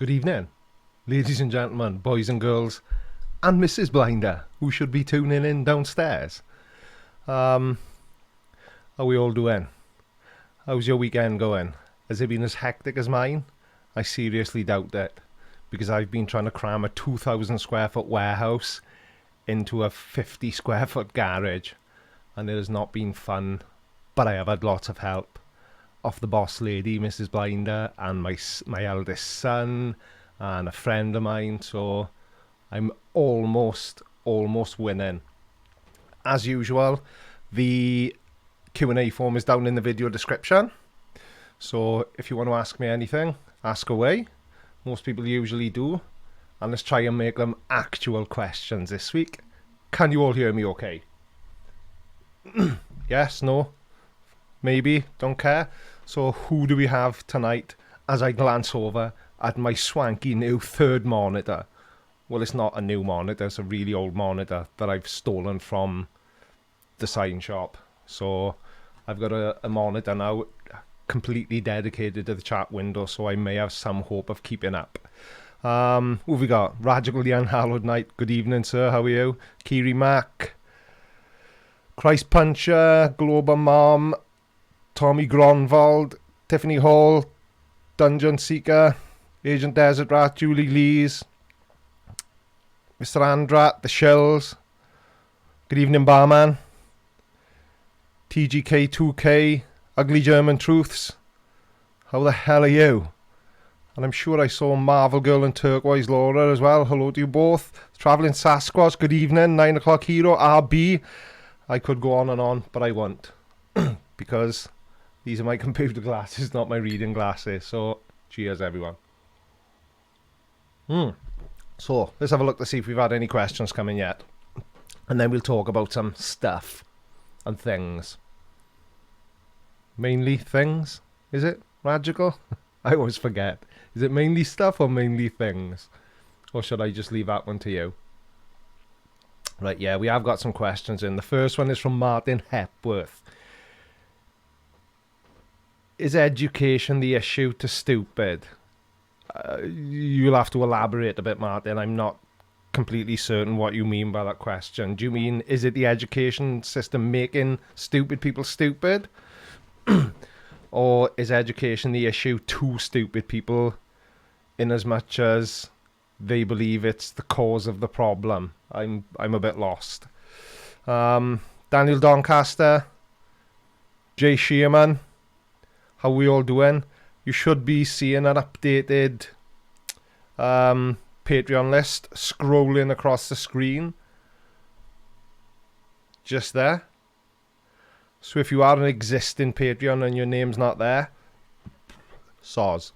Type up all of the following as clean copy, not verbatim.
Good evening, ladies and gentlemen, boys and girls, and Mrs. Blinder, who should be tuning in downstairs. How are we all doing? How's your weekend going? Has it been as hectic as mine? I seriously doubt it, because I've been trying to cram a 2,000 square foot warehouse into a 50 square foot garage, and it has not been fun, but I have had lots of help off the boss lady, Mrs. Blinder, and my eldest son, and a friend of mine, so I'm almost winning. As usual, the Q&A form is down in the video description, so if you want to ask me anything, ask away. Most people usually do, and let's try and make them actual questions this week. Can you all hear me okay? Yes, no, maybe, don't care. So who do we have tonight as I glance over at my swanky new third monitor? Well, it's not a new monitor, it's a really old monitor that I've stolen from the sign shop. So I've got a monitor now completely dedicated to the chat window, so I may have some hope of keeping up. Who have we got? Radical the Unhallowed Knight, good evening sir, how are you? Kiri Mac, Christ Puncher, Glober Mom, Tommy Gronwald, Tiffany Hall, Dungeon Seeker, Agent Desert Rat, Julie Lees, Mr. Andrat, The Shells, good evening Barman, TGK2K, Ugly German Truths, how the hell are you? And I'm sure I saw Marvel Girl and Turquoise Laura as well, hello to you both. Travelling Sasquatch, good evening, 9 o'clock hero, RB. I could go on, but I won't, because these are my computer glasses, not my reading glasses. So, cheers everyone. So, let's have a look to see if we've had any questions coming yet. And then we'll talk about some stuff and things. Mainly things, is it? Radical? I always forget. Is it mainly stuff or mainly things? Or should I just leave that one to you? Right, yeah, we have got some questions in. The first one is from Martin Hepworth. Is education the issue to stupid? You'll have to elaborate a bit, Martin. I'm not completely certain what you mean by that question. Do you mean, is it the education system making stupid people stupid? Or is education the issue to stupid people in as much as they believe it's the cause of the problem? I'm a bit lost. Daniel Doncaster, Jay Shearman, how we all doing? You should be seeing an updated Patreon list scrolling across the screen. Just there. So if you are an existing Patreon and your name's not there, soz.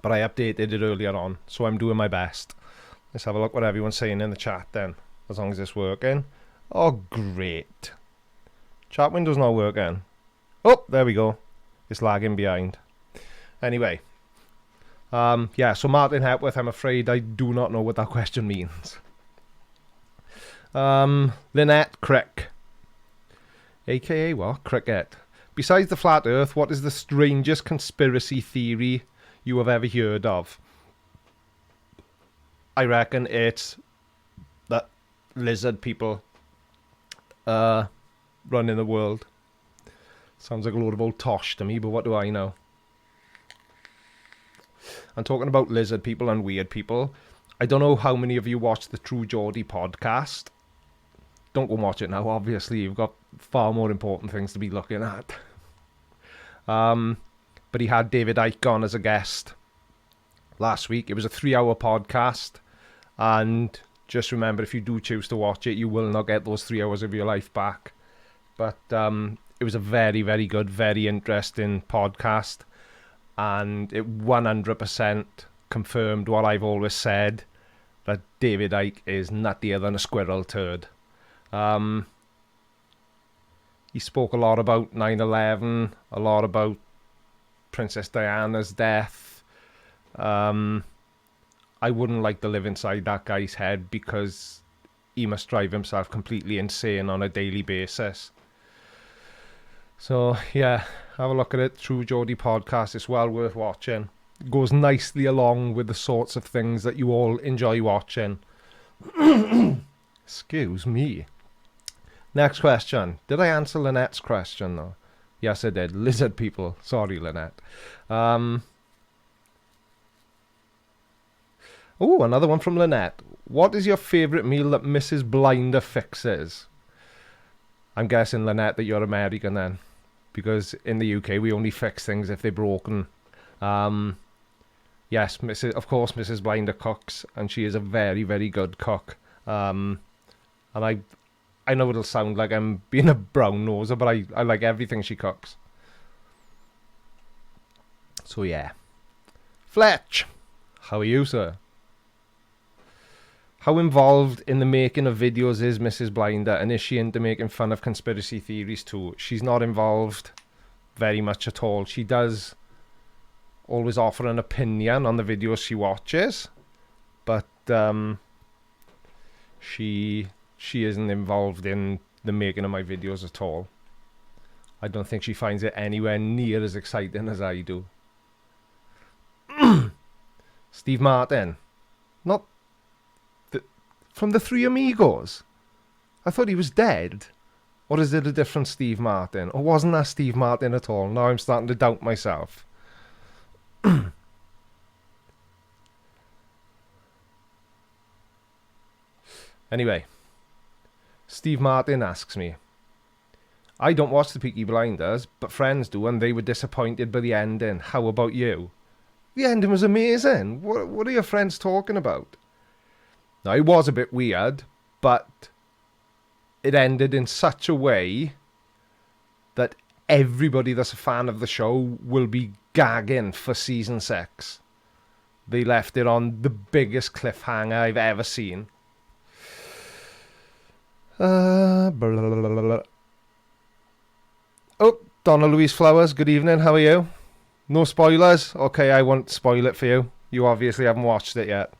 But I updated it earlier on, so I'm doing my best. Let's have a look what everyone's saying in the chat then, as long as it's working. Oh, great. Chat window's not working. Oh, there we go. It's lagging behind. Anyway. Yeah, so Martin Hepworth, I'm afraid I do not know what that question means. Lynette Crick. AKA what? Cricket. Besides the flat earth, what is the strangest conspiracy theory you have ever heard of? I reckon it's that lizard people running the world. Sounds like a load of old tosh to me, but what do I know? I'm talking about lizard people and weird people. I don't know how many of you watch the True Geordie podcast. Don't go watch it now, obviously. You've got far more important things to be looking at. But he had David Icke on as a guest last week. It was a 3-hour podcast. And just remember, if you do choose to watch it, you will not get those 3 hours of your life back. But it was a very, very good, very interesting podcast. And it 100% confirmed what I've always said, that David Icke is nuttier than a squirrel turd. He spoke a lot about 9/11, a lot about Princess Diana's death. I wouldn't like to live inside that guy's head, because he must drive himself completely insane on a daily basis. So, yeah, have a look at it. True Geordie podcast. It's well worth watching. goes nicely along with the sorts of things that you all enjoy watching. Excuse me. Next question. Did I answer Lynette's question though? Yes, I did. Lizard people. Sorry, Lynette. Oh, another one from Lynette. What is your favourite meal that Mrs. Blinder fixes? I'm guessing, Lynette, that you're American then. Because in the UK, we only fix things if they're broken. Yes, of course, Mrs. Blinder cooks. And she is a very, very good cook. And I know it'll sound like I'm being a brown noser, but I like everything she cooks. So yeah. Fletch, how are you, sir? How involved in the making of videos is Mrs. Blinder, and is she into making fun of conspiracy theories too? She's not involved very much at all. She does always offer an opinion on the videos she watches, but she isn't involved in the making of my videos at all. I don't think she finds it anywhere near as exciting as I do. Steve Martin. Not from the Three Amigos. I thought he was dead. Or is it a different Steve Martin? Or wasn't that Steve Martin at all? Now I'm starting to doubt myself. Anyway. Steve Martin asks me, I don't watch the Peaky Blinders, but friends do, and they were disappointed by the ending. How about you? The ending was amazing. What are your friends talking about? Now, it was a bit weird, but it ended in such a way that everybody that's a fan of the show will be gagging for season 6. They left it on the biggest cliffhanger I've ever seen. Oh, Donna Louise Flowers, good evening, how are you? No spoilers? Okay, I won't spoil it for you. You obviously haven't watched it yet.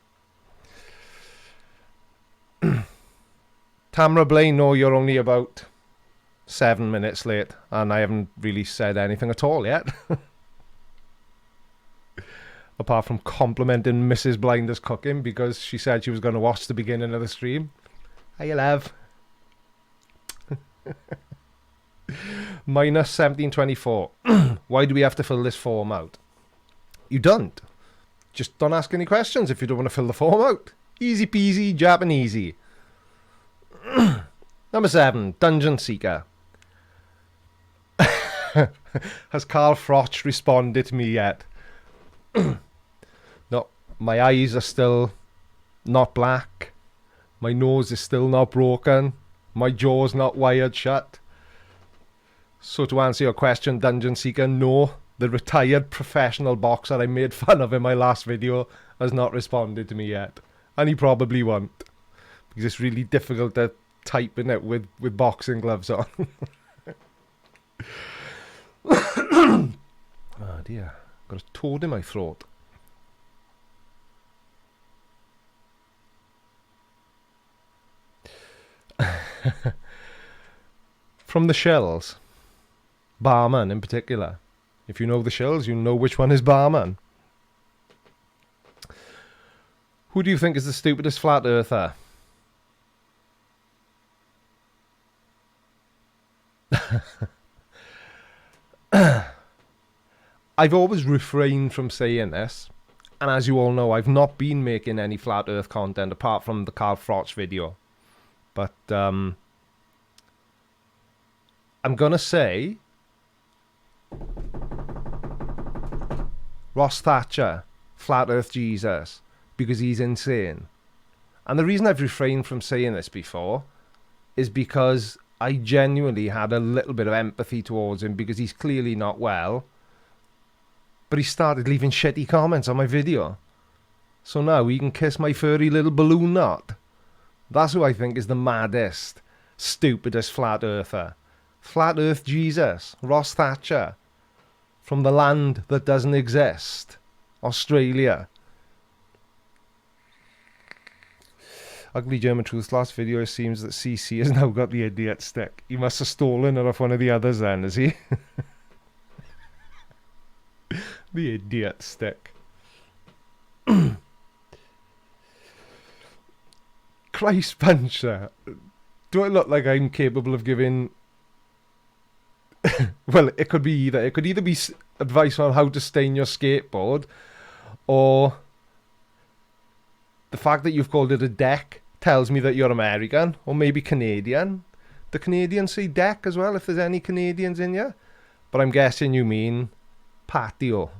Tamara Blaine, no, you're only about 7 minutes late, and I haven't really said anything at all yet. Apart from complimenting Mrs. Blinder's cooking, because she said she was going to watch the beginning of the stream. Hiya, love. Minus 1724. Why do we have to fill this form out? You don't. Just don't ask any questions if you don't want to fill the form out. Easy peasy, Japanesey. Number 7, Dungeon Seeker. Has Carl Froch responded to me yet? No, my eyes are still not black. My nose is still not broken. My jaw's not wired shut. So to answer your question, Dungeon Seeker, no. The retired professional boxer I made fun of in my last video has not responded to me yet. And he probably won't. Because it's really difficult to type in it with boxing gloves on. Oh dear. Got a toad in my throat. From the Shells. Barman in particular. If you know the Shells, you know which one is Barman. Who do you think is the stupidest flat earther? I've always refrained from saying this, and as you all know, I've not been making any flat earth content apart from the Carl Froch video. But I'm gonna say Ross Thatcher, Flat Earth Jesus, because he's insane. And the reason I've refrained from saying this before is because I genuinely had a little bit of empathy towards him, because he's clearly not well. But he started leaving shitty comments on my video. So now he can kiss my furry little balloon knot. That's who I think is the maddest, stupidest flat earther. Flat Earth Jesus, Ross Thatcher. From the land that doesn't exist. Australia. Ugly German Truth's last video, it seems that CC has now got the idiot stick. He must have stolen it off one of the others then, has he? The idiot stick. Christ puncher. Do I look like I'm capable of giving... Well, it could be either. It could either be advice on how to stain your skateboard, or the fact that you've called it a deck tells me that you're American, or maybe Canadian. The Canadians say deck as well, if there's any Canadians in you. But I'm guessing you mean patio.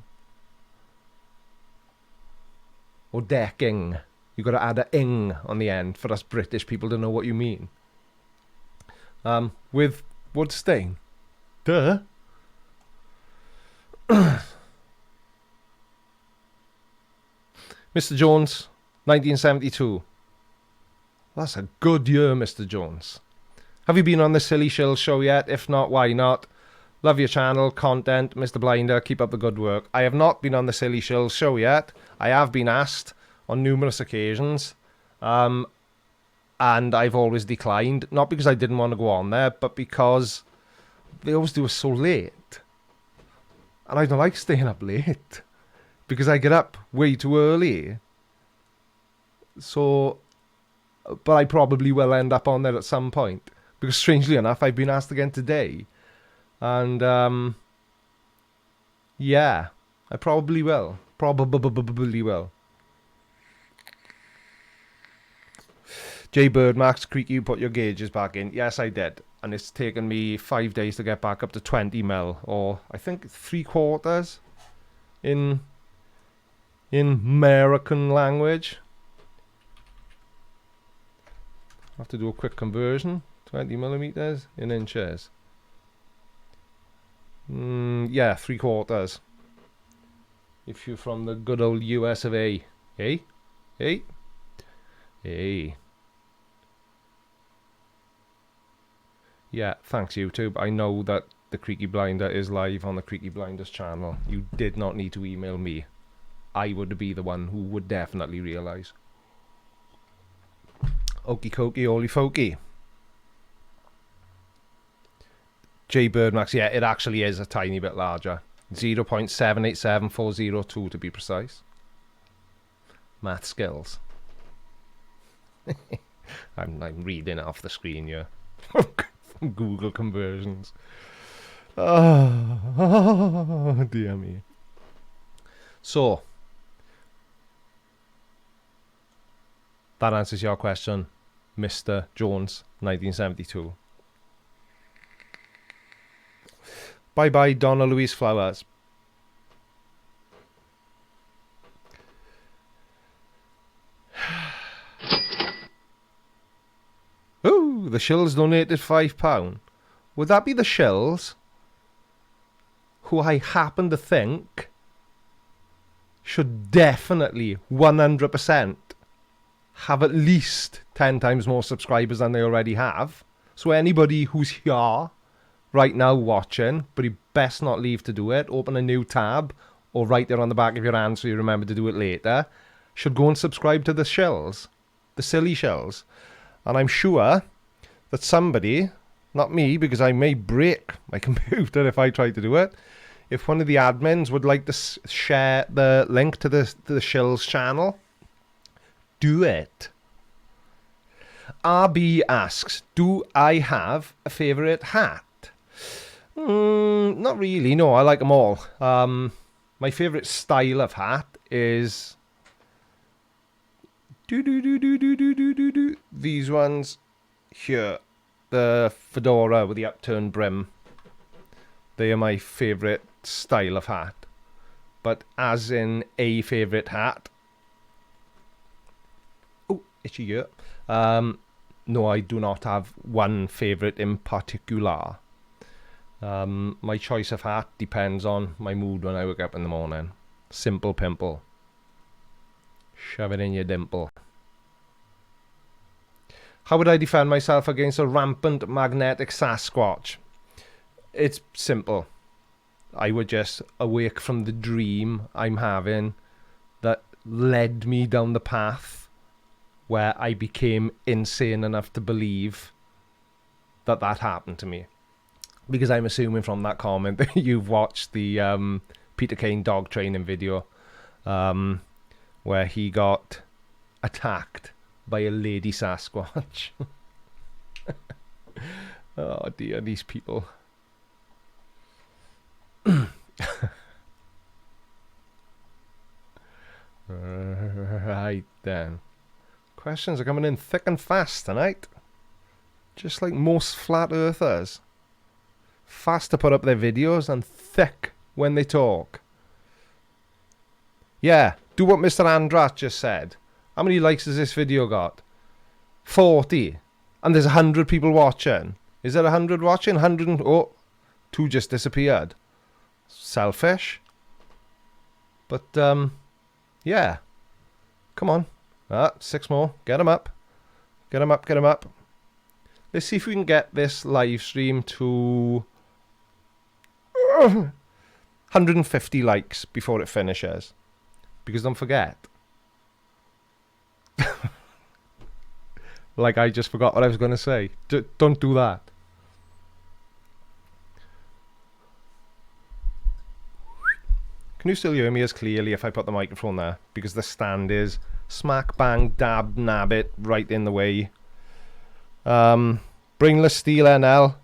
Or decking. You've got to add a ing on the end for us British people to know what you mean. With wood stain. Duh. Mr. Jones, 1972. That's a good year, Mr. Jones. Have you been on the Silly Shill show yet? If not, why not? Love your channel, content, Mr. Blinder, keep up the good work. I have not been on the Silly Shill show yet. I have been asked on numerous occasions. And I've always declined. Not because I didn't want to go on there, but because they always do it so late. And I don't like staying up late. Because I get up way too early. So, but I probably will end up on there at some point. Because strangely enough, I've been asked again today. And, yeah, I probably will. Probably will. J Birdmax, Creaky, you put your gauges back in. Yes, I did. And it's taken me 5 days to get back up to 20 mil. Or, I think, 3/4 in American language. I have to do a quick conversion. 20 millimeters in inches. Yeah, 3/4. If you're from the good old US of A. Eh? Eh? Eh? Yeah, thanks YouTube. I know that the Creaky Blinder is live on the Creaky Blinders channel. You did not need to email me. I would be the one who would definitely realise. Okie dokie, holy folky. J Birdmax, yeah, it actually is a tiny bit larger. 0.787402 to be precise. Math skills. I'm reading off the screen here. Google conversions. Oh, dear me. So, that answers your question, Mr. Jones, 1972. Bye-bye, Donna Louise Flowers. Ooh, the Shills donated £5. Would that be the Shills who I happen to think should definitely 100% have at least 10 times more subscribers than they already have? So anybody who's here right now watching, but you best not leave to do it, open a new tab or write it on the back of your hand so you remember to do it later, should go and subscribe to the Shills, the Silly Shills. And I'm sure that somebody, not me, because I may break my computer if I try to do it, if one of the admins would like to share the link to the Shills channel, do it. RB asks, do I have a favourite hat? Not really, no, I like them all. My favourite style of hat is these ones here, the fedora with the upturned brim. They are my favourite style of hat. But as in a favourite hat, oh, itchy ear. No, I do not have one favourite in particular. My choice of hat depends on my mood when I wake up in the morning. Simple pimple. Shove it in your dimple. How would I defend myself against a rampant magnetic Sasquatch? It's simple. I would just awake from the dream I'm having that led me down the path where I became insane enough to believe that that happened to me. Because I'm assuming from that comment that you've watched the Peter Kane dog training video, where he got attacked by a lady Sasquatch. Oh dear, these people. Right then. Questions are coming in thick and fast tonight. Just like most flat earthers. Fast to put up their videos and thick when they talk. Yeah, do what Mr. Andrat just said. How many likes has this video got? 40. And there's 100 people watching. Is there 100 watching? 100 and... Oh, 2 just disappeared. Selfish. But, yeah. Come on. 6 more. Get them up. Get them up, get them up. Let's see if we can get this live stream to 150 likes before it finishes. Because don't forget. Like I just forgot what I was going to say. Don't do that. Can you still hear me as clearly if I put the microphone there? Because the stand is smack bang dab nabbit right in the way. Brainless Steel NL,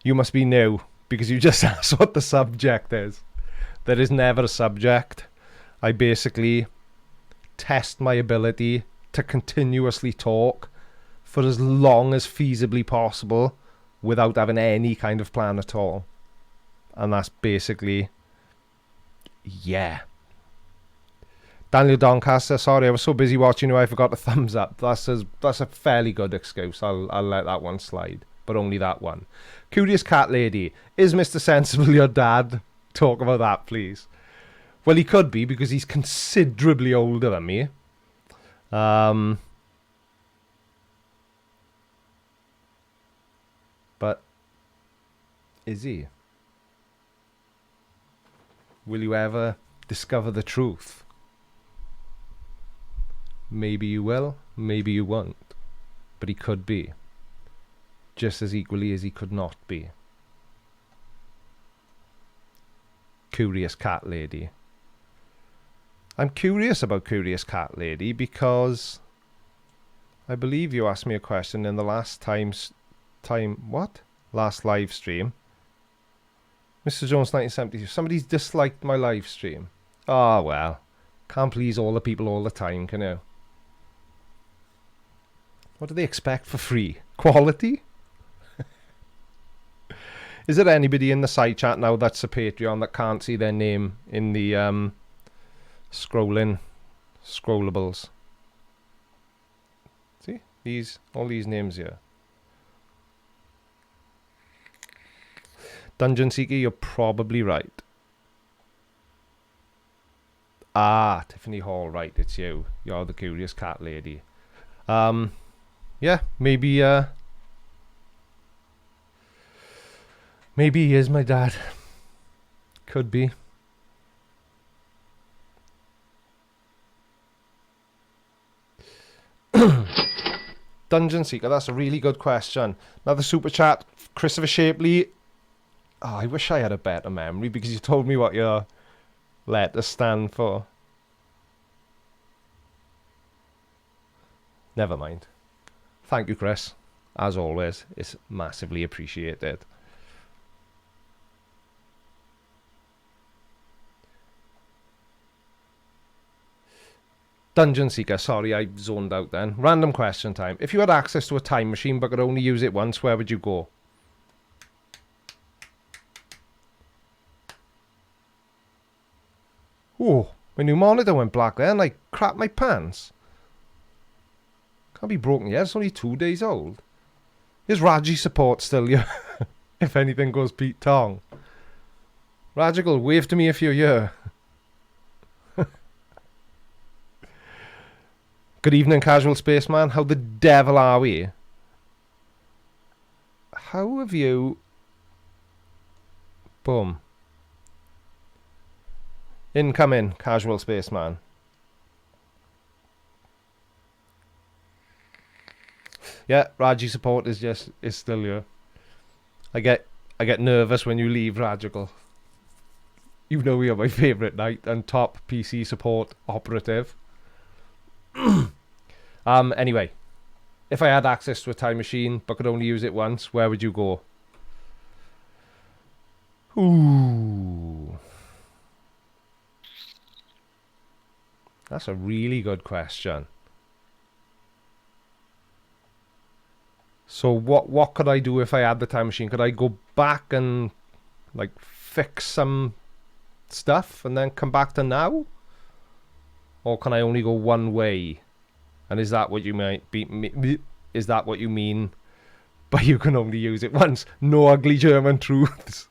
you must be new because you just asked what the subject is. There is never a subject. I basically test my ability to continuously talk for as long as feasibly possible without having any kind of plan at all. And that's basically, yeah. Daniel Doncaster, sorry, I was so busy watching you I forgot to thumbs up. That's a fairly good excuse. I'll let that one slide, but only that one. Curious Cat Lady, is Mr. Sensible your dad? Talk about that, please. Well, he could be because he's considerably older than me. But is he? Will you ever discover the truth? Maybe you will, maybe you won't. But he could be. Just as equally as he could not be. Curious Cat Lady. I'm curious about Curious Cat Lady because I believe you asked me a question in the last last live stream. Mr. Jones 1972. Somebody's disliked my live stream. Ah, well. Can't please all the people all the time, can you? What do they expect for free? Quality? Is there anybody in the side chat now that's a Patreon that can't see their name in the scrollables? See? All these names here. Dungeon Seeker, you're probably right. Ah, Tiffany Hall, right, it's you. You're the Curious Cat Lady. Yeah, maybe he is my dad. Could be. Dungeon Seeker, that's a really good question. Another super chat, Christopher Shapley. Oh, I wish I had a better memory because you told me what your letters stand for. Never mind. Thank you, Chris. As always, it's massively appreciated. Dungeon Seeker, sorry, I zoned out then. Random question time. If you had access to a time machine but could only use it once, where would you go? Oh, my new monitor went black then. I crapped my pants. Can't be broken yet. It's only 2 days old. Is Raji support still here? If anything goes Pete Tong. Rajical, wave to me if you're here. Good evening, Casual Spaceman. How the devil are we? How have you... Boom. Incoming, Casual Spaceman. Yeah, Raji support is still here. I get nervous when you leave, Rajical. You know you're my favourite knight and top PC support operative. Anyway, if I had access to a time machine but could only use it once, where would you go? Ooh. That's a really good question. So what could I do if I had the time machine? Could I go back and like fix some stuff and then come back to now? Or can I only go one way? And is that what you might be? Is that what you mean? But you can only use it once. No ugly German truths.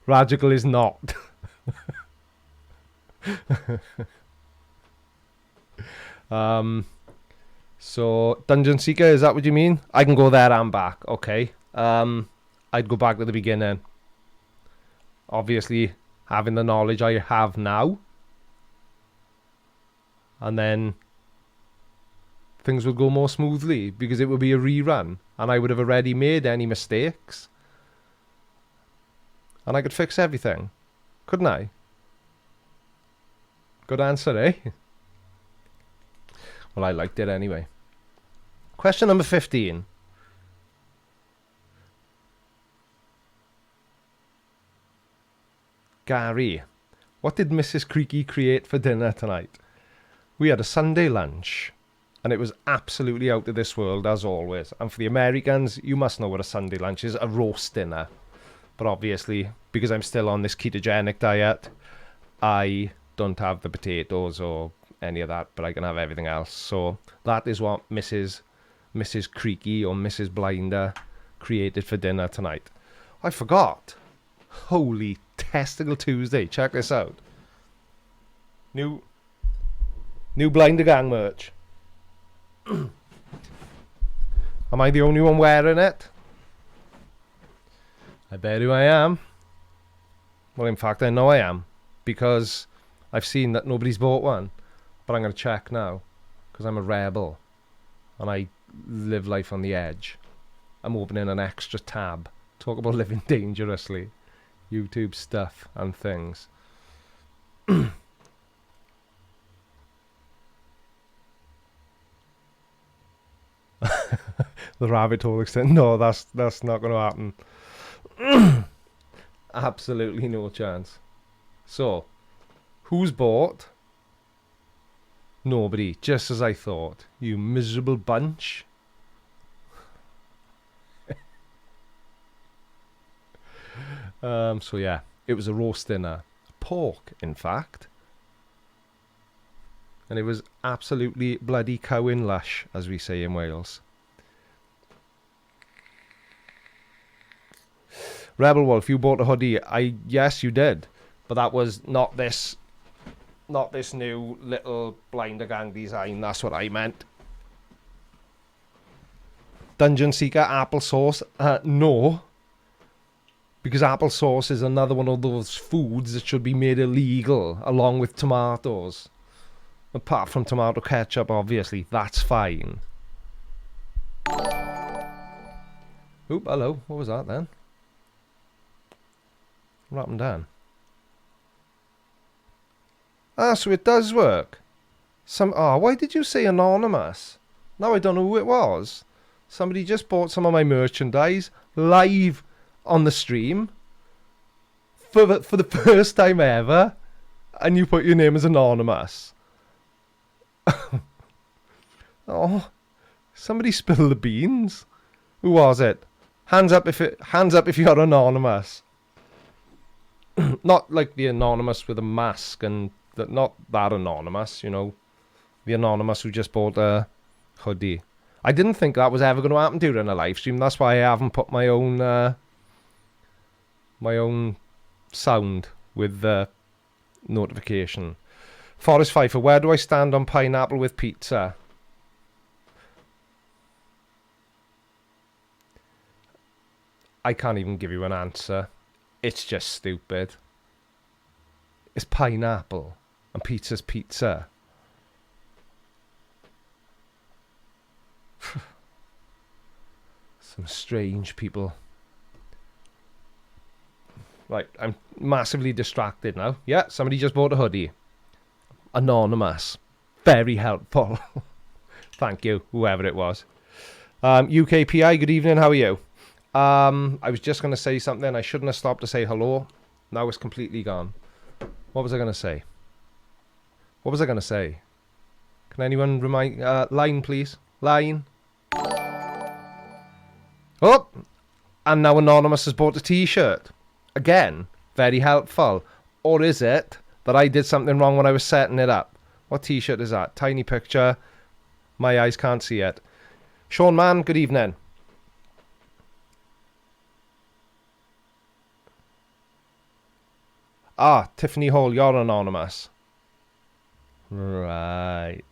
Radical is not. So Dungeon Seeker, is that what you mean? I can go there and back. Okay. I'd go back to the beginning. Obviously, having the knowledge I have now. And then things would go more smoothly because it would be a rerun and I would have already made any mistakes. And I could fix everything. Couldn't I? Good answer, eh? Well, I liked it anyway. Question number 15. Gary, what did Mrs. Creaky create for dinner tonight? We had a Sunday lunch, and it was absolutely out of this world, as always. And for the Americans, you must know what a Sunday lunch is, a roast dinner. But obviously, because I'm still on this ketogenic diet, I don't have the potatoes or any of that, but I can have everything else. So that is what Mrs. Creaky or Mrs. Blinder created for dinner tonight. I forgot. Holy Testicle Tuesday. Check this out. New Blinder Gang merch. Am I the only one wearing it? I bet you I am. Well, in fact, I know I am. Because I've seen that nobody's bought one. But I'm going to check now. Because I'm a rebel. And I live life on the edge. I'm opening an extra tab. Talk about living dangerously. YouTube stuff and things. The rabbit hole extent. No, that's not going to happen. Absolutely no chance. So, who's bought? Nobody. Just as I thought. You miserable bunch. So yeah, it was a roast dinner. Pork, in fact. And it was absolutely bloody cowing lush, as we say in Wales. Rebel Wolf, you bought a hoodie. Yes, you did. But that was not this new little Blinder Gang design. That's what I meant. Dungeon Seeker, applesauce. No. Because applesauce is another one of those foods that should be made illegal, along with tomatoes. Apart from tomato ketchup, obviously, that's fine. Oop, hello. What was that then? What happened down? Ah, so it does work. Why did you say anonymous? Now I don't know who it was. Somebody just bought some of my merchandise live on the stream for the first time ever, and you put your name as anonymous. Oh, somebody spilled the beans. Who was it? Hands up if you're anonymous. Not like the anonymous with a mask, and not that anonymous, you know, the anonymous who just bought a hoodie. I didn't think that was ever going to happen during a live stream. That's why I haven't put my own sound with the notification. Forest Pfeiffer, where do I stand on pineapple with pizza? I can't even give you an answer. It's just stupid. It's pineapple and pizza's pizza. Some strange people. Right, I'm massively distracted now. Yeah, somebody just bought a hoodie. Anonymous. Very helpful. Thank you, whoever it was. UKPI, good evening, how are you? I was just going to say something. I shouldn't have stopped to say hello. Now it's completely gone. What was I going to say? What was I going to say? Can anyone remind... line, please. Line. Oh! And now Anonymous has bought a t-shirt. Again, very helpful. Or is it that I did something wrong when I was setting it up? What t-shirt is that? Tiny picture. My eyes can't see it. Sean Mann, good evening. Ah, Tiffany Hall, you're anonymous. Right.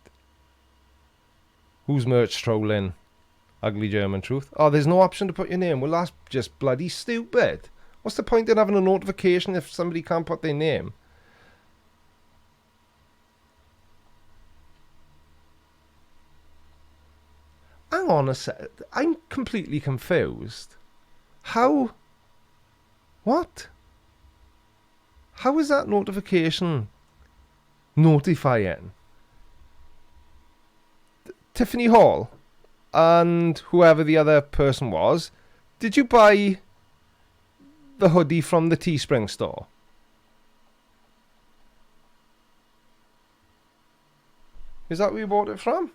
Who's merch trolling? Ugly German Truth. Oh, there's no option to put your name. Well, that's just bloody stupid. What's the point in having a notification if somebody can't put their name? Hang on a sec. I'm completely confused. How? What? How is that notification notifying? Tiffany Hall and whoever the other person was, did you buy the hoodie from the Teespring store? Is that where you bought it from?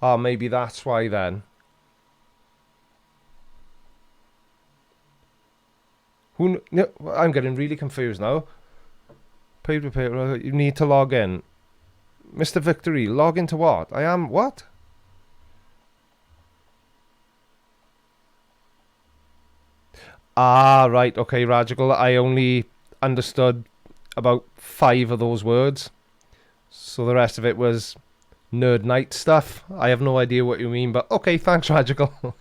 Oh, maybe that's why then. Who? No, I'm getting really confused now. Paper, paper. You need to log in. Mr. Victory, log into what? I am what? Ah, right. Okay, Radical. I only understood about 5 of those words. So the rest of it was Nerd Night stuff. I have no idea what you mean, but okay, thanks, Radical.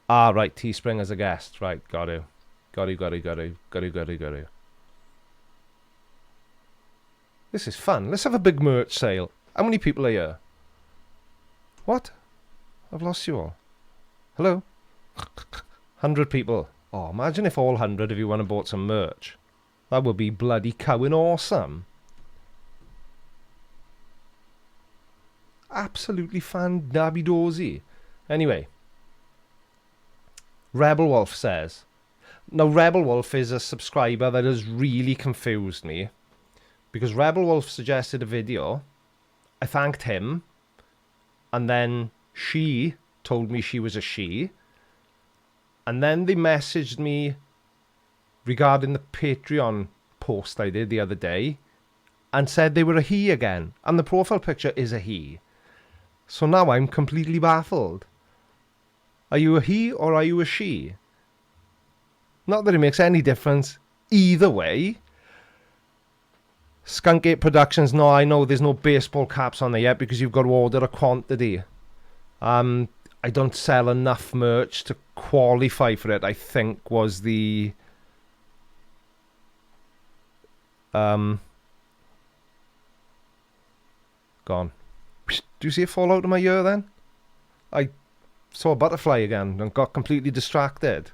Ah, right. Teespring as a guest. Right, got to. Got to. This is fun. Let's have a big merch sale. How many people are here? What? I've lost you all. Hello? 100 people. Oh, imagine if all 100 of you went and bought some merch. That would be bloody cowing awesome. Absolutely fan-dabby-dozy. Anyway. Rebel Wolf says... Now, Rebel Wolf is a subscriber that has really confused me. Because Rebel Wolf suggested a video. I thanked him. And then she told me she was a she. And then they messaged me regarding the Patreon post I did the other day. And said they were a he again. And the profile picture is a he. So now I'm completely baffled. Are you a he or are you a she? Not that it makes any difference either way. Skunkgate Productions, no, I know there's no baseball caps on there yet because you've got to order a quantity. I don't sell enough merch to qualify for it, I think was the... Gone. Do you see it fall out of my ear then? I saw a butterfly again and got completely distracted.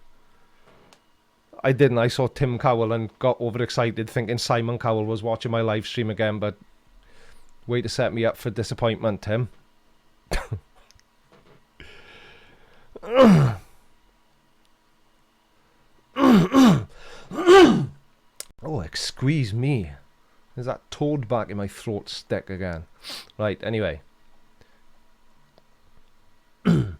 I didn't. I saw Tim Cowell and got overexcited thinking Simon Cowell was watching my live stream again, but way to set me up for disappointment, Tim. Oh, excuse me. There's that toad back in my throat stick again. Right, anyway. Bum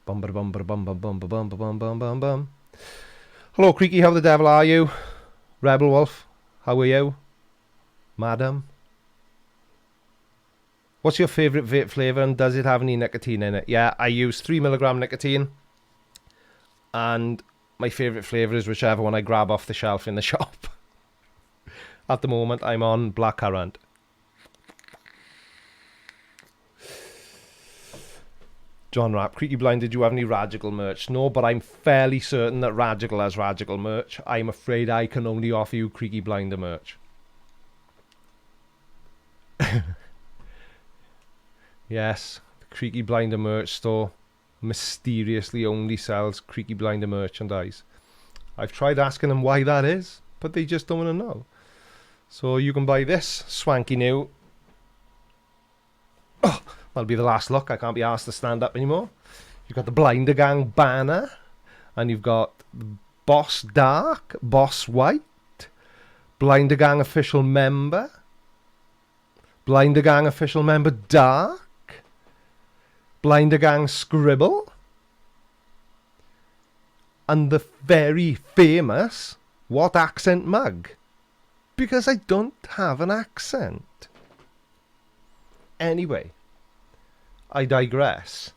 bum bum bum bum bum bum bum bum bum bum bum. Hello, Creaky. How the devil are you? Rebel Wolf. How are you, madam? What's your favourite vape flavour and does it have any nicotine in it? Yeah, I use 3mg nicotine. And my favourite flavour is whichever one I grab off the shelf in the shop. At the moment, I'm on blackcurrant. John Rapp, Creaky Blind, did you have any Radical merch? No, but I'm fairly certain that Radical has Radical merch. I'm afraid I can only offer you Creaky Blinder merch. Yes, the Creaky Blinder merch store mysteriously only sells Creaky Blinder merchandise. I've tried asking them why that is, but they just don't want to know. So you can buy this swanky new. Oh, that'll be the last look. I can't be asked to stand up anymore. You've got the Blinder Gang banner, and you've got Boss Dark, Boss White, Blinder Gang official member, Blinder Gang official member Dark, Blinder Gang Scribble, and the very famous What Accent mug. Because I don't have an accent. Anyway, I digress.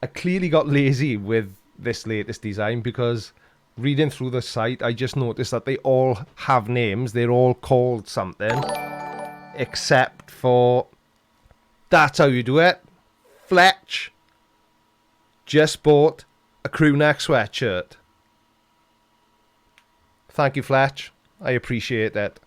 I clearly got lazy with this latest design because reading through the site, I just noticed that they all have names. They're all called something. Except for... That's how you do it. Fletch just bought a crew neck sweatshirt. Thank you, Fletch. I appreciate it.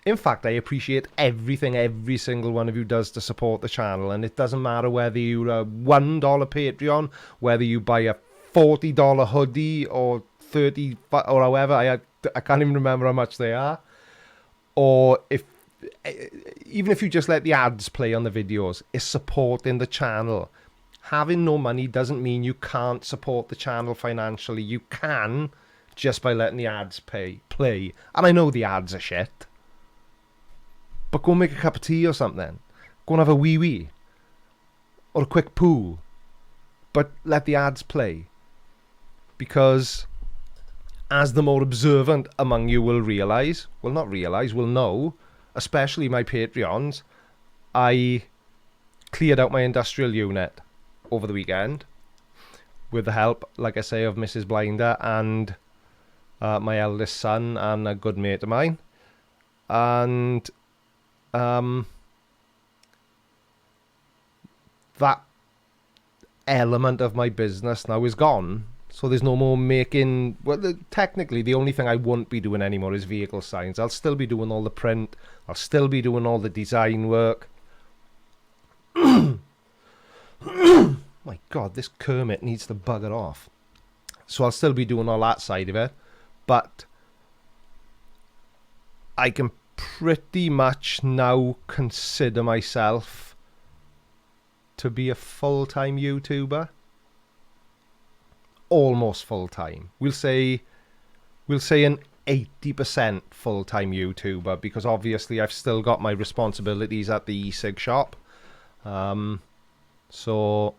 In fact, I appreciate everything every single one of you does to support the channel. And it doesn't matter whether you're a $1 Patreon, whether you buy a $40 hoodie or 30 or however. I can't even remember how much they are. Or even if you just let the ads play on the videos, it's supporting the channel. Having no money doesn't mean you can't support the channel financially. You can, just by letting the ads play. And I know the ads are shit. But go make a cup of tea or something. Go and have a wee-wee. Or a quick poo. But let the ads play. Because as the more observant among you will realise, will know, especially my Patreons, I cleared out my industrial unit over the weekend with the help, like I say, of Mrs. Blinder and my eldest son and a good mate of mine. And that element of my business now is gone. So there's no more making... Well, technically, the only thing I won't be doing anymore is vehicle signs. I'll still be doing all the print. I'll still be doing all the design work. My God, this Kermit needs to bugger off. So I'll still be doing all that side of it. But I can pretty much now consider myself to be a full-time YouTuber. Almost full-time. We'll say an 80% full-time YouTuber, because obviously I've still got my responsibilities at the e-cig shop. So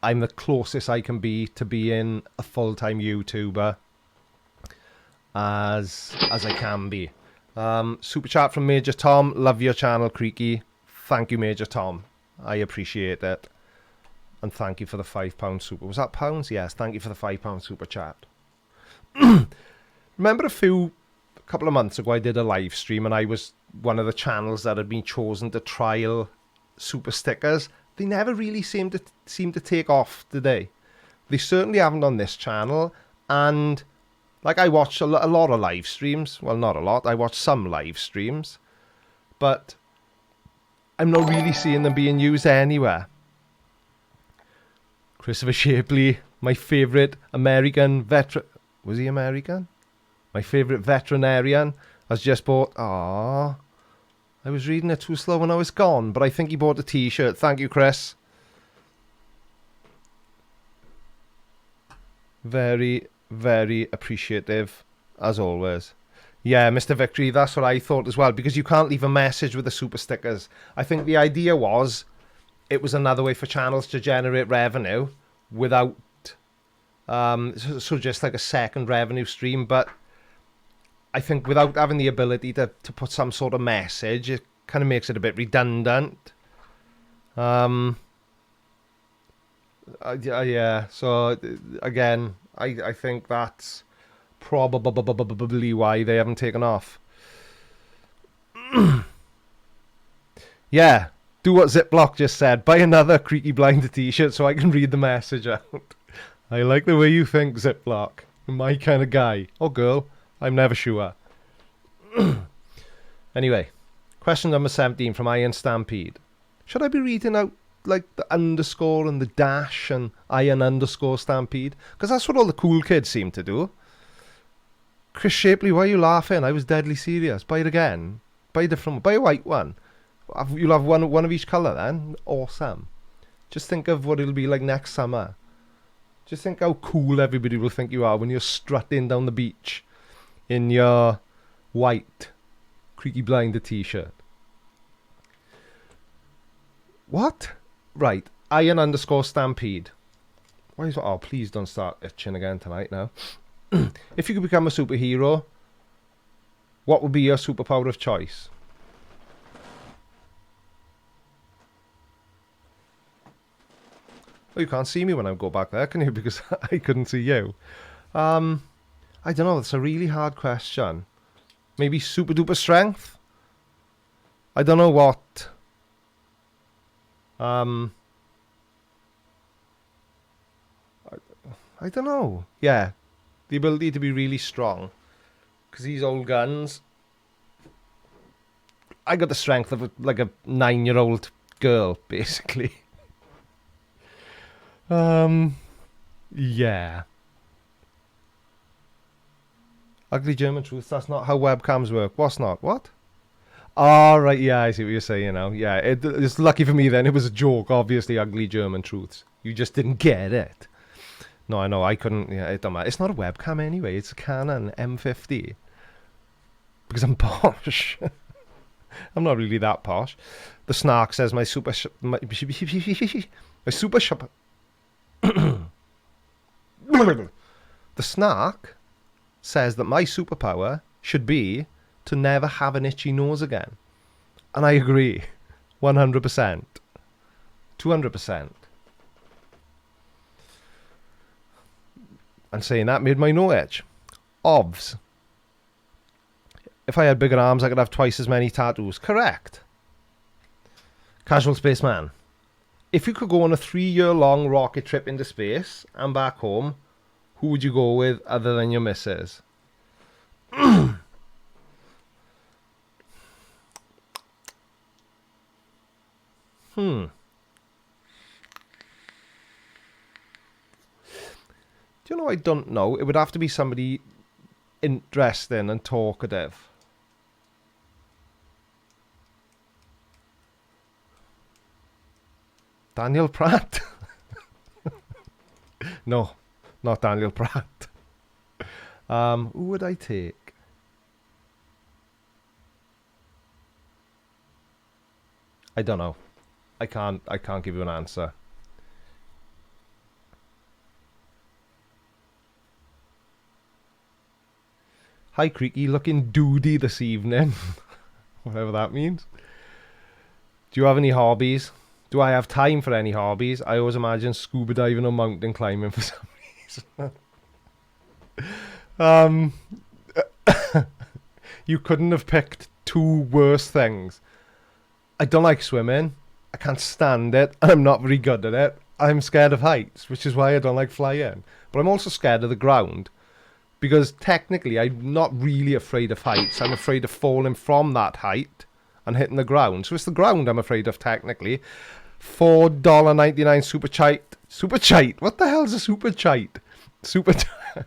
I'm the closest I can be to being a full-time YouTuber as I can be. Super chat from Major Tom. Love your channel, Creaky. Thank you, Major Tom. I appreciate it. And thank you for the £5 super. Was that pounds? Yes, thank you for the £5 super chat. Remember a couple of months ago I did a live stream and I was one of the channels that had been chosen to trial super stickers. They never really seem to take off, did they? They certainly haven't on this channel. And like, I watch a lot of live streams. Well, not a lot. I watch some live streams. But I'm not really seeing them being used anywhere. Christopher Shapley, my favourite American veteran... Was he American? My favourite veterinarian has just bought... Aww. I was reading it too slow when I was gone, but I think he bought a t-shirt. Thank you, Chris. Very, very appreciative, as always. Yeah, Mr. Victory, that's what I thought as well, because you can't leave a message with the super stickers. I think the idea was... It was another way for channels to generate revenue without, so just like a second revenue stream. But I think without having the ability to put some sort of message, it kind of makes it a bit redundant. Yeah, so again, I think that's probably why they haven't taken off. Yeah. Do what Ziploc just said. Buy another Creaky Blinder t-shirt so I can read the message out. I like the way you think, Ziploc. You're my kind of guy. Or girl. I'm never sure. Anyway. Question number 17 from Iron Stampede. Should I be reading out like the underscore and the dash and Iron underscore Stampede? Because that's what all the cool kids seem to do. Chris Shapley, why are you laughing? I was deadly serious. Buy it again. Buy a different one. Buy a white one. You'll have one of each colour then. Awesome. Just think of what it'll be like next summer. Just think how cool everybody will think you are when you're strutting down the beach in your white Creaky Blinder t-shirt. What? Right. Iron_Stampede. Why is... Oh, please don't start itching again tonight now. If you could become a superhero, what would be your superpower of choice? Well, you can't see me when I go back there, can you? Because I couldn't see you. I don't know. It's a really hard question. Maybe super duper strength? I don't know what. I don't know. Yeah. The ability to be really strong. Because these old guns... I got the strength of like a 9-year-old girl, basically. Yeah. Ugly German truth, that's not how webcams work. What's not? What? Oh, right, yeah, I see what you're saying now. Yeah, it's lucky for me then. It was a joke, obviously, ugly German truths. You just didn't get it. No, I know, I couldn't. Yeah, it don't matter. It's not a webcam anyway. It's a Canon M50. Because I'm posh. I'm not really that posh. The snark says my super... my super shop... The snark says that my superpower should be to never have an itchy nose again. And I agree. 100%. 200%. And saying that made my no itch. Obvs. If I had bigger arms, I could have twice as many tattoos. Correct. Casual Spaceman. If you could go on a 3-year-long rocket trip into space and back home, who would you go with other than your missus? Do you know, I don't know. It would have to be somebody interesting and talkative. Daniel Pratt? No, not Daniel Pratt. Who would I take? I don't know. I can't give you an answer. Hi Creaky, looking doody this evening. Whatever that means. Do you have any hobbies? Do I have time for any hobbies? I always imagine scuba diving or mountain climbing for some reason. You couldn't have picked two worse things. I don't like swimming. I can't stand it. And I'm not very good at it. I'm scared of heights, which is why I don't like flying. But I'm also scared of the ground. Because technically, I'm not really afraid of heights. I'm afraid of falling from that height and hitting the ground. So it's the ground I'm afraid of, technically. $4.99 super chite. Super chite? What the hell is a super chite? Super chite.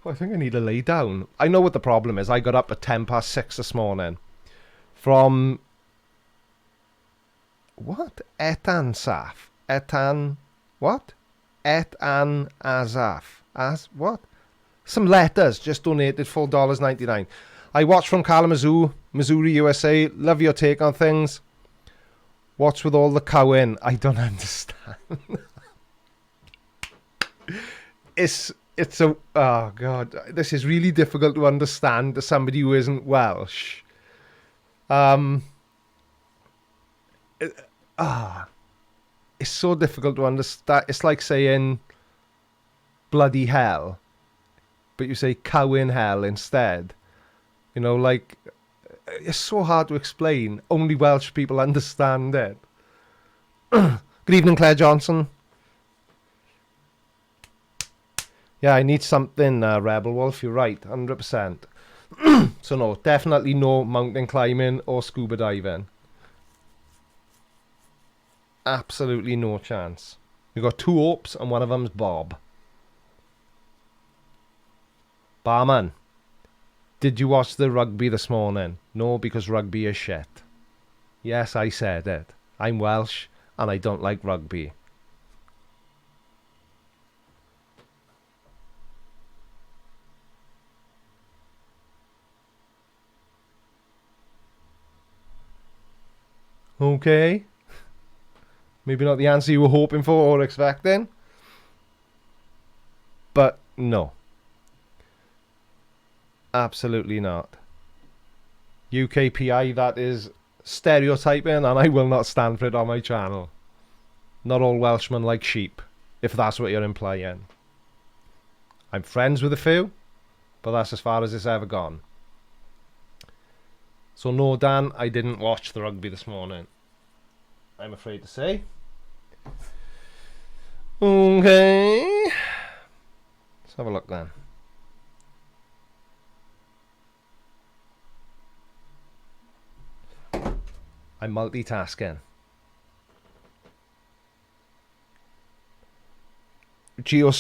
Oh, I think I need to lay down. I know what the problem is. I got up at 6:10 this morning. From... What? Etan Saf. Etan... What? Etan Azaf. As what? Some letters just donated $4.99. I watch from Kalamazoo, Missouri, USA. Love your take on things. What's with all the cowing? I don't understand. It's a... Oh, God. This is really difficult to understand to somebody who isn't Welsh. It's so difficult to understand. It's like saying... bloody hell, but you say cow in hell instead. You know, like, it's so hard to explain. Only Welsh people understand it. Good evening, Claire Johnson. Yeah, I need something, Rebel Wolf. You're right, 100%. So no, definitely no mountain climbing or scuba diving. Absolutely no chance. You've got two hopes and one of them's Bob. Barman, did you watch the rugby this morning? No, because rugby is shit. Yes, I said it. I'm Welsh and I don't like rugby. Okay. Maybe not the answer you were hoping for or expecting. But no. Absolutely not. UKPI, that is stereotyping, and I will not stand for it on my channel. Not all Welshmen like sheep, if that's what you're implying. I'm friends with a few, but that's as far as it's ever gone. So no, Dan, I didn't watch the rugby this morning, I'm afraid to say. Okay. Let's have a look then. I'm multitasking. Geo,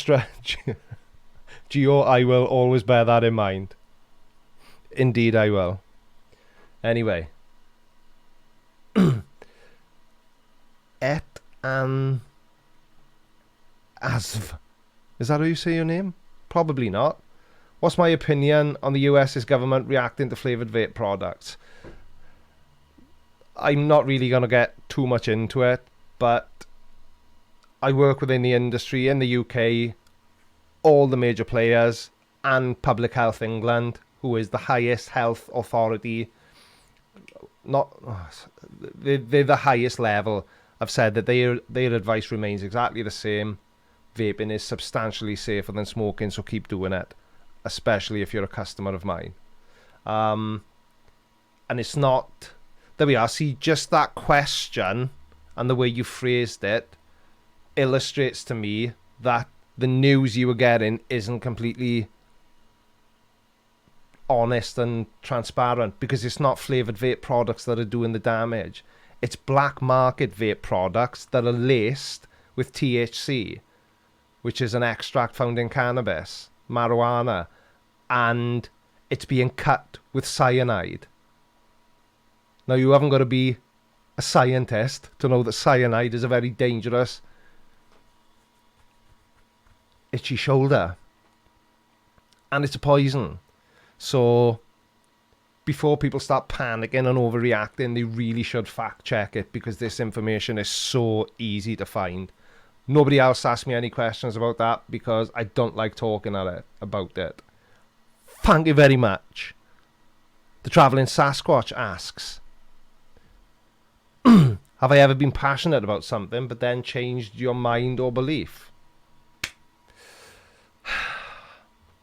I will always bear that in mind. Indeed I will. Anyway. Et an Asv. Is that how you say your name? Probably not. What's my opinion on the US's government reacting to flavoured vape products? I'm not really going to get too much into it, but I work within the industry in the UK, all the major players, and Public Health England, who is the highest health authority. They're the highest level. I've said that their advice remains exactly the same. Vaping is substantially safer than smoking, so keep doing it, especially if you're a customer of mine. And it's not... There we are. See, just that question and the way you phrased it illustrates to me that the news you were getting isn't completely honest and transparent, because it's not flavoured vape products that are doing the damage. It's black market vape products that are laced with THC, which is an extract found in cannabis, marijuana, and it's being cut with cyanide. Now, you haven't got to be a scientist to know that cyanide is a very dangerous itchy shoulder. And it's a poison. So, before people start panicking and overreacting, they really should fact check it, because this information is so easy to find. Nobody else asked me any questions about that, because I don't like talking about it. Thank you very much. The Travelling Sasquatch asks, have I ever been passionate about something but then changed your mind or belief?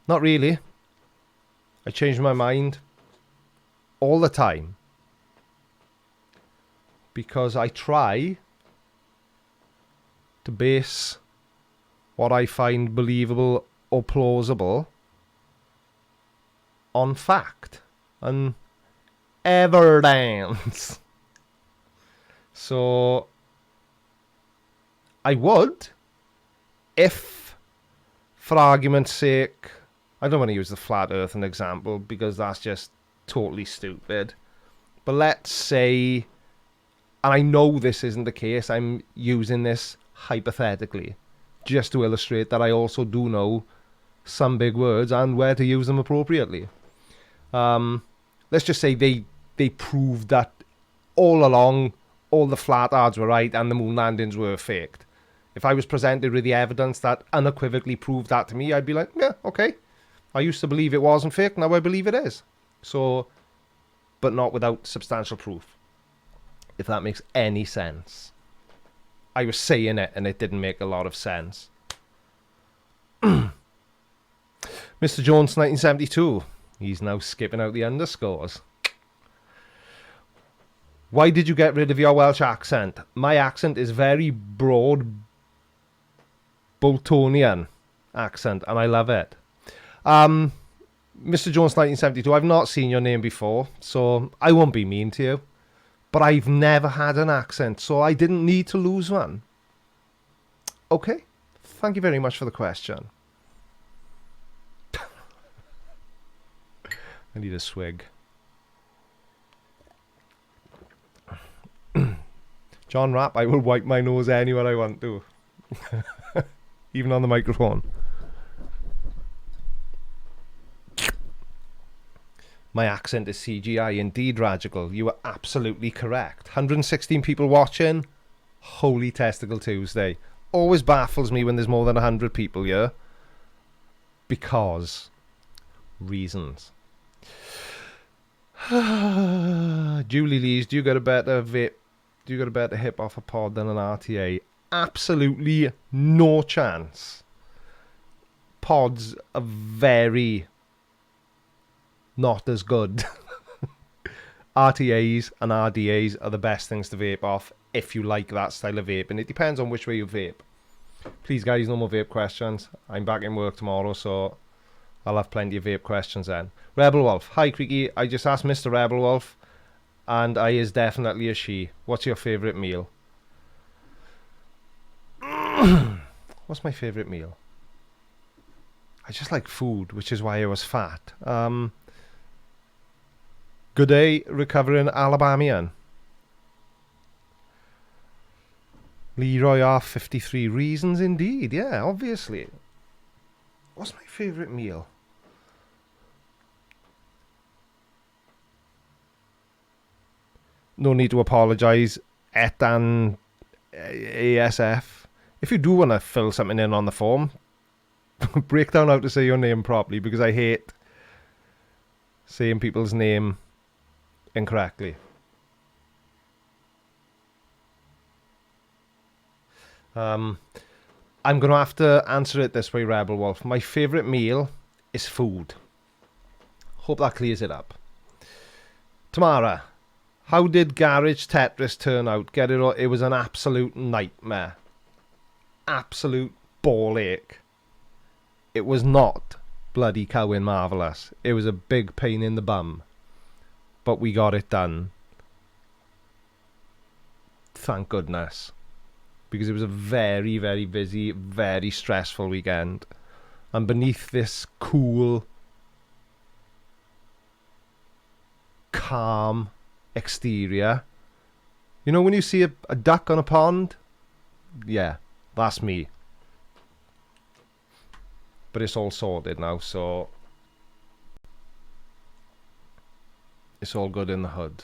Not really. I change my mind all the time, because I try to base what I find believable or plausible on fact and evidence. So I would, if, for argument's sake, I don't want to use the flat earth as an example, because that's just totally stupid. But let's say, and I know this isn't the case, I'm using this hypothetically, just to illustrate that I also do know some big words and where to use them appropriately. Let's just say they proved that all along all the flat earths were right and the moon landings were faked. If I was presented with the evidence that unequivocally proved that to me, I'd be like, yeah, okay. I used to believe it wasn't fake, now I believe it is. So, but not without substantial proof, if that makes any sense. I was saying it and it didn't make a lot of sense. Mr. Jones 1972. He's now skipping out the underscores. Why did you get rid of your Welsh accent? My accent is very broad Boltonian accent, and I love it. Mr. Jones 1972, I've not seen your name before, so I won't be mean to you. But I've never had an accent, so I didn't need to lose one. Okay, thank you very much for the question. I need a swig. John Rapp, I will wipe my nose anywhere I want to. Even on the microphone. My accent is CGI, indeed, Radical. You are absolutely correct. 116 people watching. Holy Testicle Tuesday. Always baffles me when there's more than 100 people here. Because reasons. Julie Lees, do you get a better vape? Do you get a better hip off a pod than an RTA? Absolutely no chance. Pods are very not as good. RTAs and RDAs are the best things to vape off if you like that style of vape, and it depends on which way you vape. Please guys, no more vape questions. I'm back in work tomorrow, so I'll have plenty of vape questions then. Rebel Wolf, hi Creaky, I just asked Mr. Rebel Wolf, and I is definitely a she. What's your favourite meal? What's my favourite meal? I just like food, which is why I was fat. Good day, recovering Alabamian. Leroy R53, reasons indeed, yeah, obviously. What's my favourite meal? No need to apologise, Etan ASF. If you do want to fill something in on the form, break down how to say your name properly, because I hate saying people's name incorrectly. I'm going to have to answer it this way, Rebel Wolf. My favourite meal is food. Hope that clears it up. Tamara, how did Garage Tetris turn out? Get it? It was an absolute nightmare. Absolute ball ache. It was not bloody cowing marvellous. It was a big pain in the bum. But we got it done. Thank goodness. Because it was a very, very busy, very stressful weekend. And beneath this cool, calm exterior, you know when you see a duck on a pond? Yeah, that's me. But it's all sorted now, so it's all good in the hood.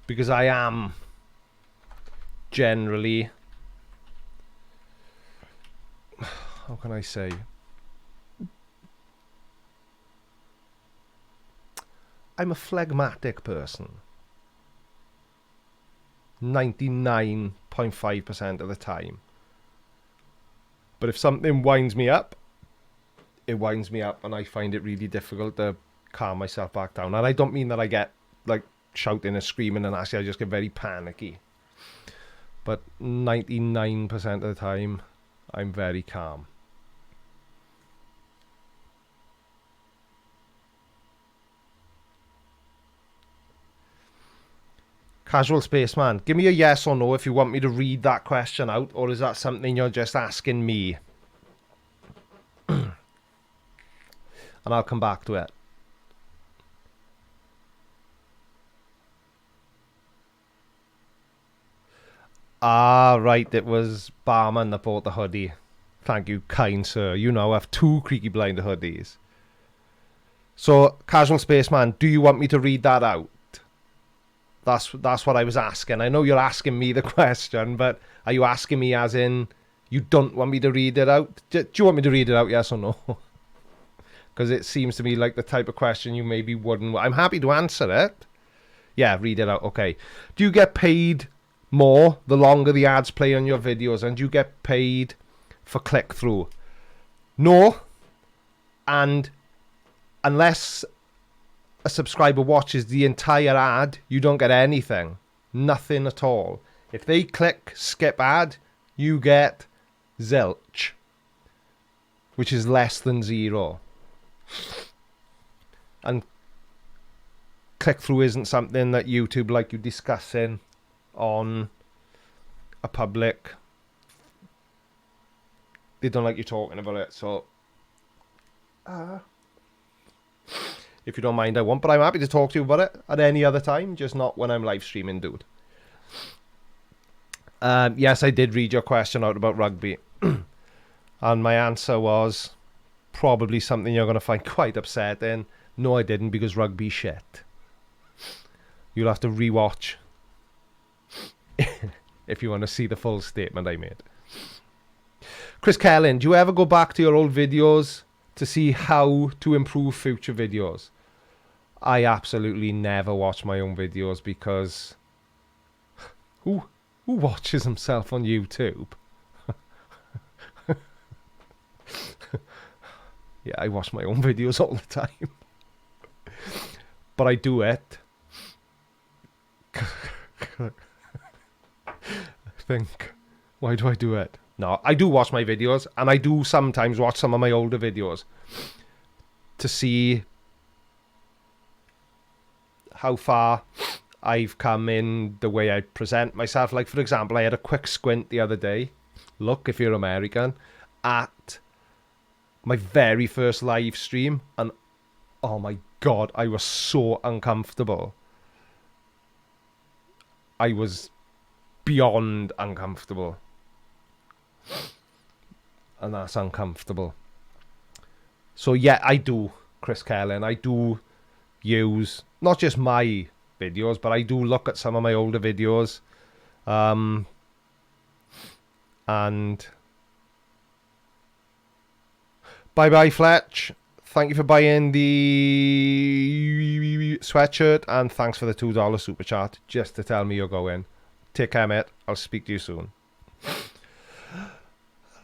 Because I am generally, how can I say, I'm a phlegmatic person 99.5% of the time. But if something winds me up, it winds me up, and I find it really difficult to calm myself back down. And I don't mean that I get like shouting and screaming and actually I just get very panicky. But 99% of the time, I'm very calm. Casual Spaceman, give me a yes or no if you want me to read that question out, or is that something you're just asking me? And I'll come back to it. Ah, right, it was Barman that bought the hoodie. Thank you, kind sir. You now have 2 Creaky Blinder hoodies. So, Casual Spaceman, do you want me to read that out? That's what I was asking. I know you're asking me the question, but are you asking me as in you don't want me to read it out? Do you want me to read it out, yes or no? Because it seems to me like the type of question you maybe wouldn't. I'm happy to answer it. Yeah, read it out. Okay. Do you get paid more the longer the ads play on your videos, and do you get paid for click-through? No. And unless a subscriber watches the entire ad, you don't get anything. Nothing at all. If they click skip ad, you get zilch, which is less than 0. And click-through isn't something that YouTube like you discussing on a public. They don't like you talking about it, so If you don't mind, I won't. But I'm happy to talk to you about it at any other time, just not when I'm live streaming, dude. Yes, I did read your question out about rugby. And my answer was probably something you're going to find quite upsetting. No, I didn't, because rugby's shit. You'll have to rewatch if you want to see the full statement I made. Chris Kellin, do you ever go back to your old videos to see how to improve future videos? I absolutely never watch my own videos, because who watches himself on YouTube? Yeah, I watch my own videos all the time. But I do it. I think, why do I do it? No, I do watch my videos, and I do sometimes watch some of my older videos to see how far I've come in the way I present myself. Like, for example, I had a quick squint the other day, look, if you're American, at my very first live stream, and oh my God, I was so uncomfortable. I was beyond uncomfortable. And that's uncomfortable. So yeah, I do, Chris Kellin. I do use not just my videos, but I do look at some of my older videos. And bye Fletch. Thank you for buying the sweatshirt, and thanks for the $2 super chat just to tell me you're going. Take care, mate. I'll speak to you soon.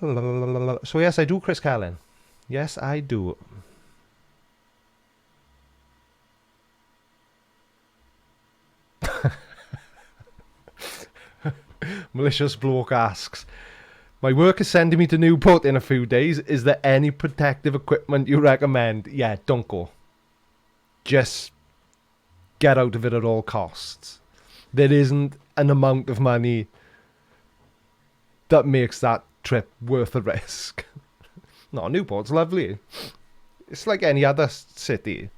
So yes, I do, Chris Kellin. Yes, I do. Malicious bloke asks, my work is sending me to Newport in a few days. Is there any protective equipment you recommend? Yeah, don't go. Just get out of it at all costs. There isn't an amount of money that makes that trip worth the risk. No, Newport's lovely. It's like any other city.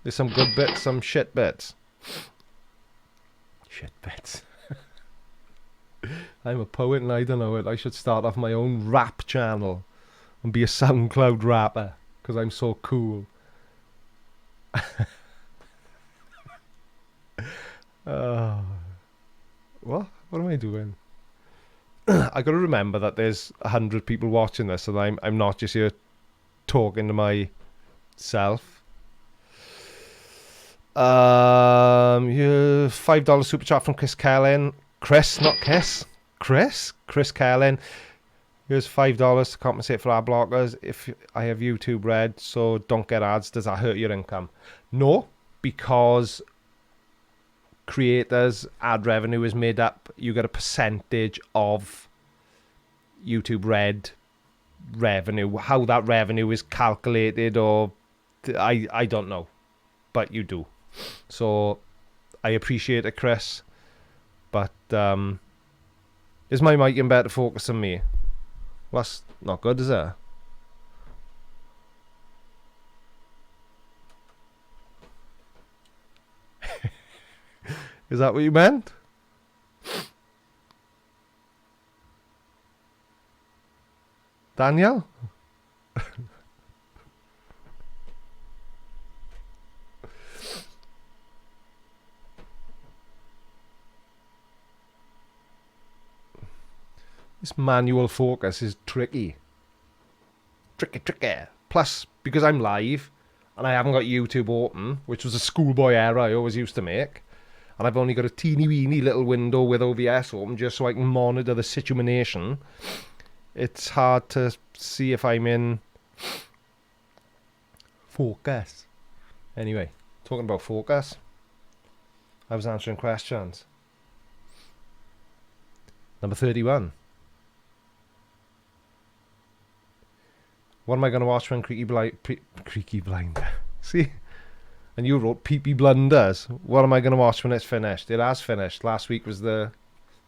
There's some good bits, some shit bits. Shit bits. I'm a poet and I don't know it. I should start off my own rap channel and be a SoundCloud rapper because I'm so cool. What am I doing? I got to remember that there's 100 people watching this, and I'm not just here talking to myself. $5 super chat from Chris Kellin. Chris, not Kiss. Chris Kellin. Here's $5 to compensate for ad blockers. If I have YouTube Red, so don't get ads. Does that hurt your income? No, because creators' ad revenue is made up. You get a percentage of YouTube Red revenue. How that revenue is calculated, or I don't know, but you do. So I appreciate it, Chris. But is my mic in better focus than me? Well, that's not good, is it? Is that what you meant? Daniel? This manual focus is tricky. Tricky. Plus, because I'm live and I haven't got YouTube open, which was a schoolboy error I always used to make, and I've only got a teeny weeny little window with OBS open just so I can monitor the situation, it's hard to see if I'm in focus. Anyway, talking about focus, I was answering questions. Number 31. What am I going to watch when Creaky Blinder? See? And you wrote Peepy Blunders. What am I going to watch when it's finished? It has finished. Last week was the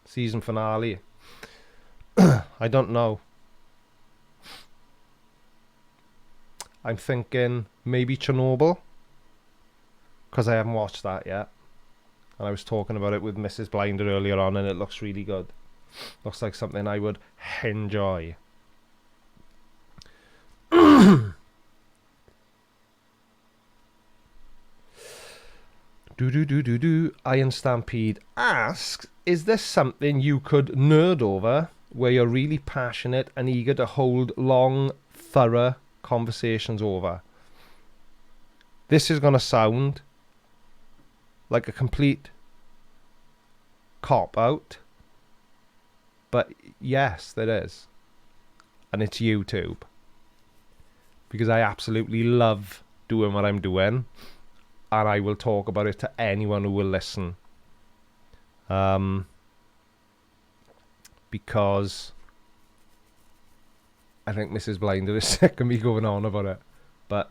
season finale. I don't know. I'm thinking maybe Chernobyl. because I haven't watched that yet. And I was talking about it with Mrs. Blinder earlier on, and it looks really good. Looks like something I would enjoy. Iron Stampede asks, is this something you could nerd over, where you're really passionate and eager to hold long, thorough conversations over? This is going to sound like a complete cop-out, but yes, there is. And it's YouTube. Because I absolutely love doing what I'm doing. And I will talk about it to anyone who will listen. Because I think Mrs. Blinder is sick of me going on about it. But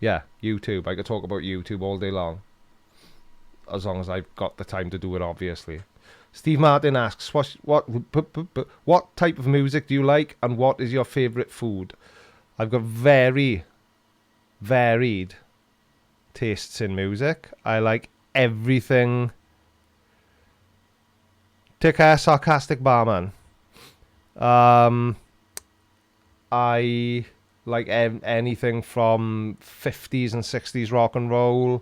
yeah, YouTube. I could talk about YouTube all day long. As long as I've got the time to do it, obviously. Steve Martin asks, what type of music do you like, and what is your favourite food? I've got very varied tastes in music. I like everything. Take care, sarcastic barman. I like anything from 50s and 60s rock and roll.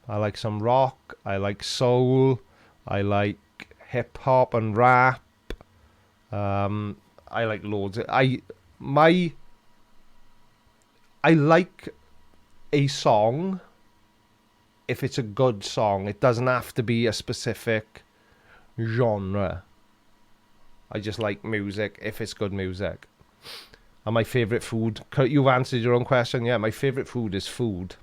I like some rock. I like soul. I like hip hop and rap. I like loads. I like a song if it's a good song. It doesn't have to be a specific genre. I just like music if it's good music. And my favourite food, you've answered your own question. Yeah, my favourite food is food.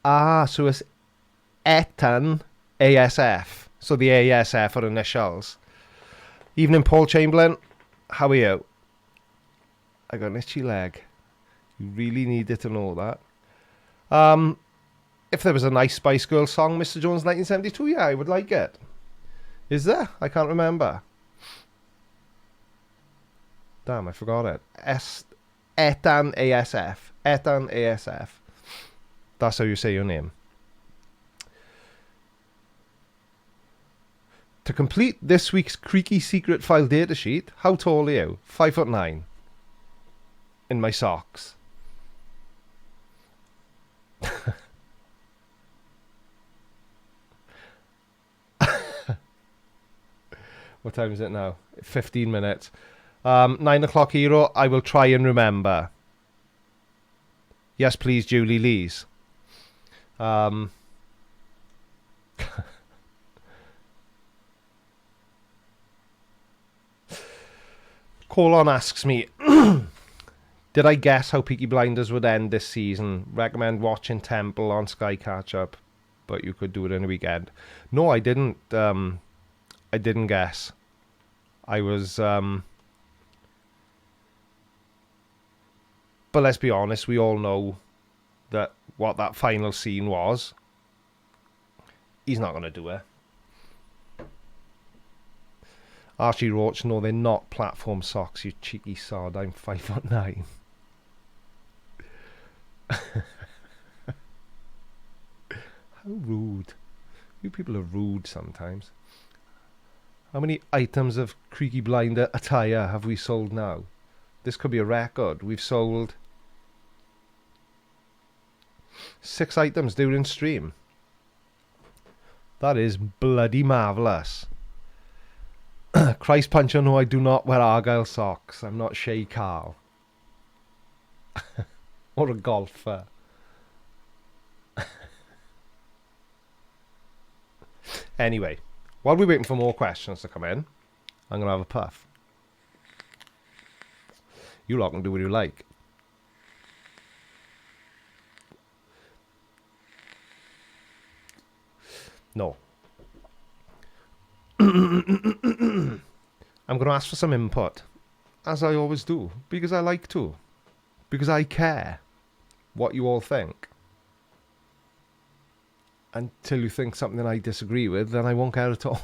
So it's Etan ASF. So the ASF are initials. Evening, Paul Chamberlain. How are you? I got an itchy leg. You really needed to know that. If there was a nice Spice Girls song, Mr. Jones 1972, yeah, I would like it. Is there? I can't remember. Damn, I forgot it. Etan ASF. Etan ASF. That's how you say your name. To complete this week's Creaky secret file datasheet, how tall are you? 5'9". In my socks. What time is it now? 15 minutes. 9 o'clock hero, I will try and remember. Yes, please, Julie Lees. Colon asks me, did I guess how Peaky Blinders would end this season? Recommend watching Temple on Sky Catch Up, but you could do it in a weekend. No, I didn't. I didn't guess. I was. But let's be honest, we all know that what that final scene was. He's not going to do it. Archie Roach, no, they're not platform socks, you cheeky sod. I'm 5'9". How rude. You people are rude sometimes. How many items of Creaky Blinder attire have we sold now? This could be a record. We've sold 6 items during stream. That is bloody marvellous. Christ Puncher, no, I do not wear Argyle socks. I'm not Shay Carl. Or a golfer. Anyway, while we're waiting for more questions to come in, I'm going to have a puff. You lot can do what you like. No. I'm going to ask for some input, as I always do, because I like to. Because I care what you all think. Until you think something I disagree with, then I won't care at all.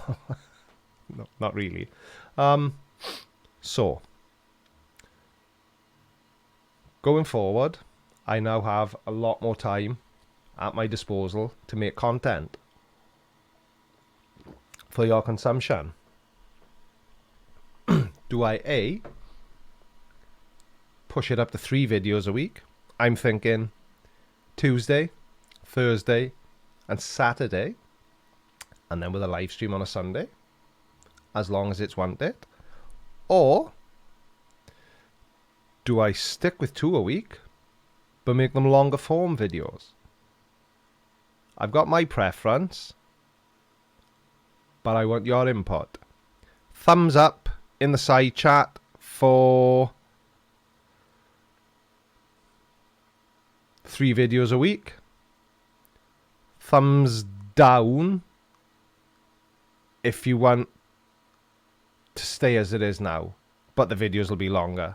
No, not really. So, going forward, I now have a lot more time at my disposal to make content for your consumption. Do I A, push it up to 3 videos a week? I'm thinking Tuesday, Thursday, and Saturday, and then with a live stream on a Sunday, as long as it's wanted. Or do I stick with 2 a week, but make them longer form videos? I've got my preference, but I want your input. Thumbs up in the side chat for 3 videos a week. Thumbs down if you want to stay as it is now, but the videos will be longer.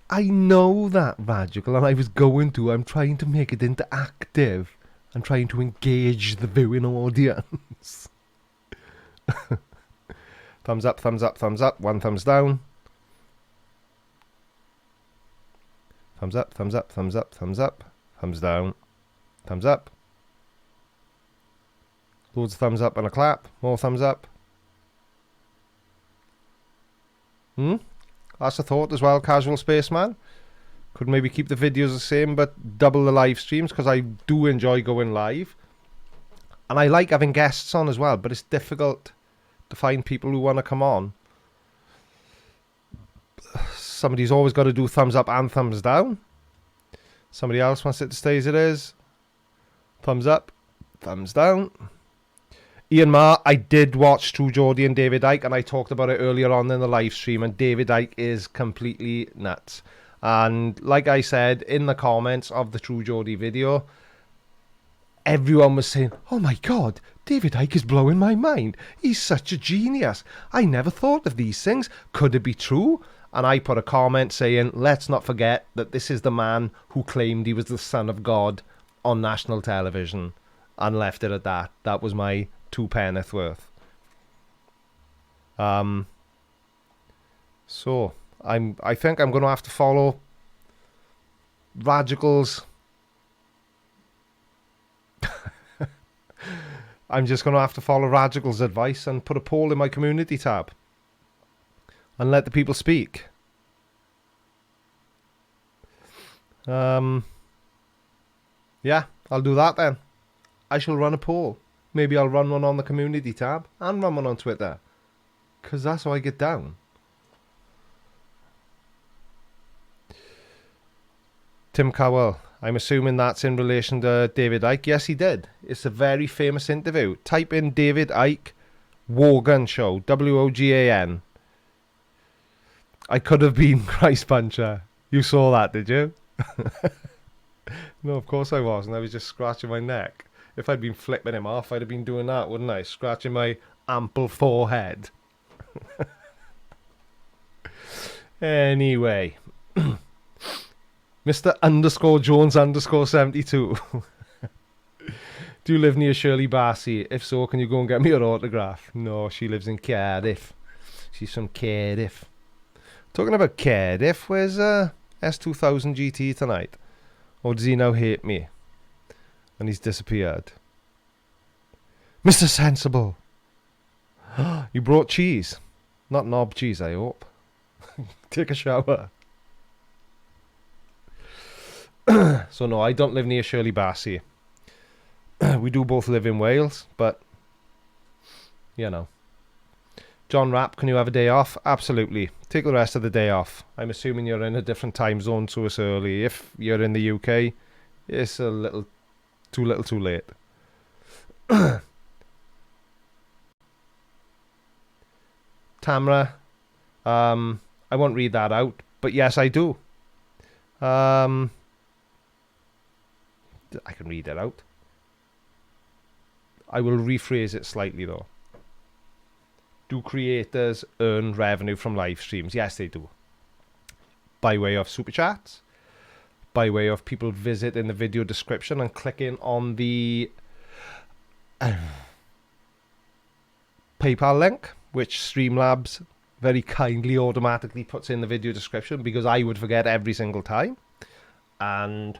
I know that, Magical, and I was going to. I'm trying to make it interactive. I'm trying to engage the viewing audience. Thumbs up, thumbs up, thumbs up. 1 thumbs down. Thumbs up, thumbs up, thumbs up, thumbs up. Thumbs down. Thumbs up. Loads of thumbs up and a clap. More thumbs up. That's a thought as well, Casual Spaceman. Could maybe keep the videos the same, but double the live streams, because I do enjoy going live. And I like having guests on as well, but it's difficult to find people who want to come on. Somebody's always got to do thumbs up and thumbs down. Somebody else wants it to stay as it is. Thumbs up, thumbs down. Ian Ma, I did watch True Geordie and David Icke, and I talked about it earlier on in the live stream, and David Icke is completely nuts. And like I said in the comments of the True Geordie video, everyone was saying, oh my god, David Icke is blowing my mind. He's such a genius. I never thought of these things. Could it be true? And I put a comment saying, let's not forget that this is the man who claimed he was the son of God on national television, and left it at that. That was my 2 penneth worth. So I think I'm going to have to follow Radical's. I'm just going to have to follow Radical's advice and put a poll in my community tab and let the people speak. Yeah, I'll do that then. I shall run a poll. Maybe I'll run one on the community tab and run one on Twitter, because that's how I get down. Tim Cowell, I'm assuming that's in relation to David Icke. Yes, he did. It's a very famous interview. Type in David Icke Wogan Show, Wogan. I could have been Christ Puncher. You saw that, did you? No, of course I wasn't. I was just scratching my neck. If I'd been flipping him off, I'd have been doing that, wouldn't I? Scratching my ample forehead. Anyway. Mr. _Jones_72. Do you live near Shirley Bassey? If so, can you go and get me her autograph? No, she lives in Cardiff. She's from Cardiff. Talking about Cardiff, where's S2000 GT tonight? Or does he now hate me? And he's disappeared. Mr. Sensible. You brought cheese. Not knob cheese, I hope. Take a shower. So no, I don't live near Shirley Bassey. We do both live in Wales, but you know. John Rapp, can you have a day off? Absolutely. Take the rest of the day off. I'm assuming you're in a different time zone, so it's early. If you're in the UK, it's a little too late. Tamra, I won't read that out, but yes, I do. I can read it out. I will rephrase it slightly though. Do creators earn revenue from live streams? Yes, they do. By way of super chats, by way of people visiting the video description and clicking on the PayPal link, which Streamlabs very kindly automatically puts in the video description because I would forget every single time. And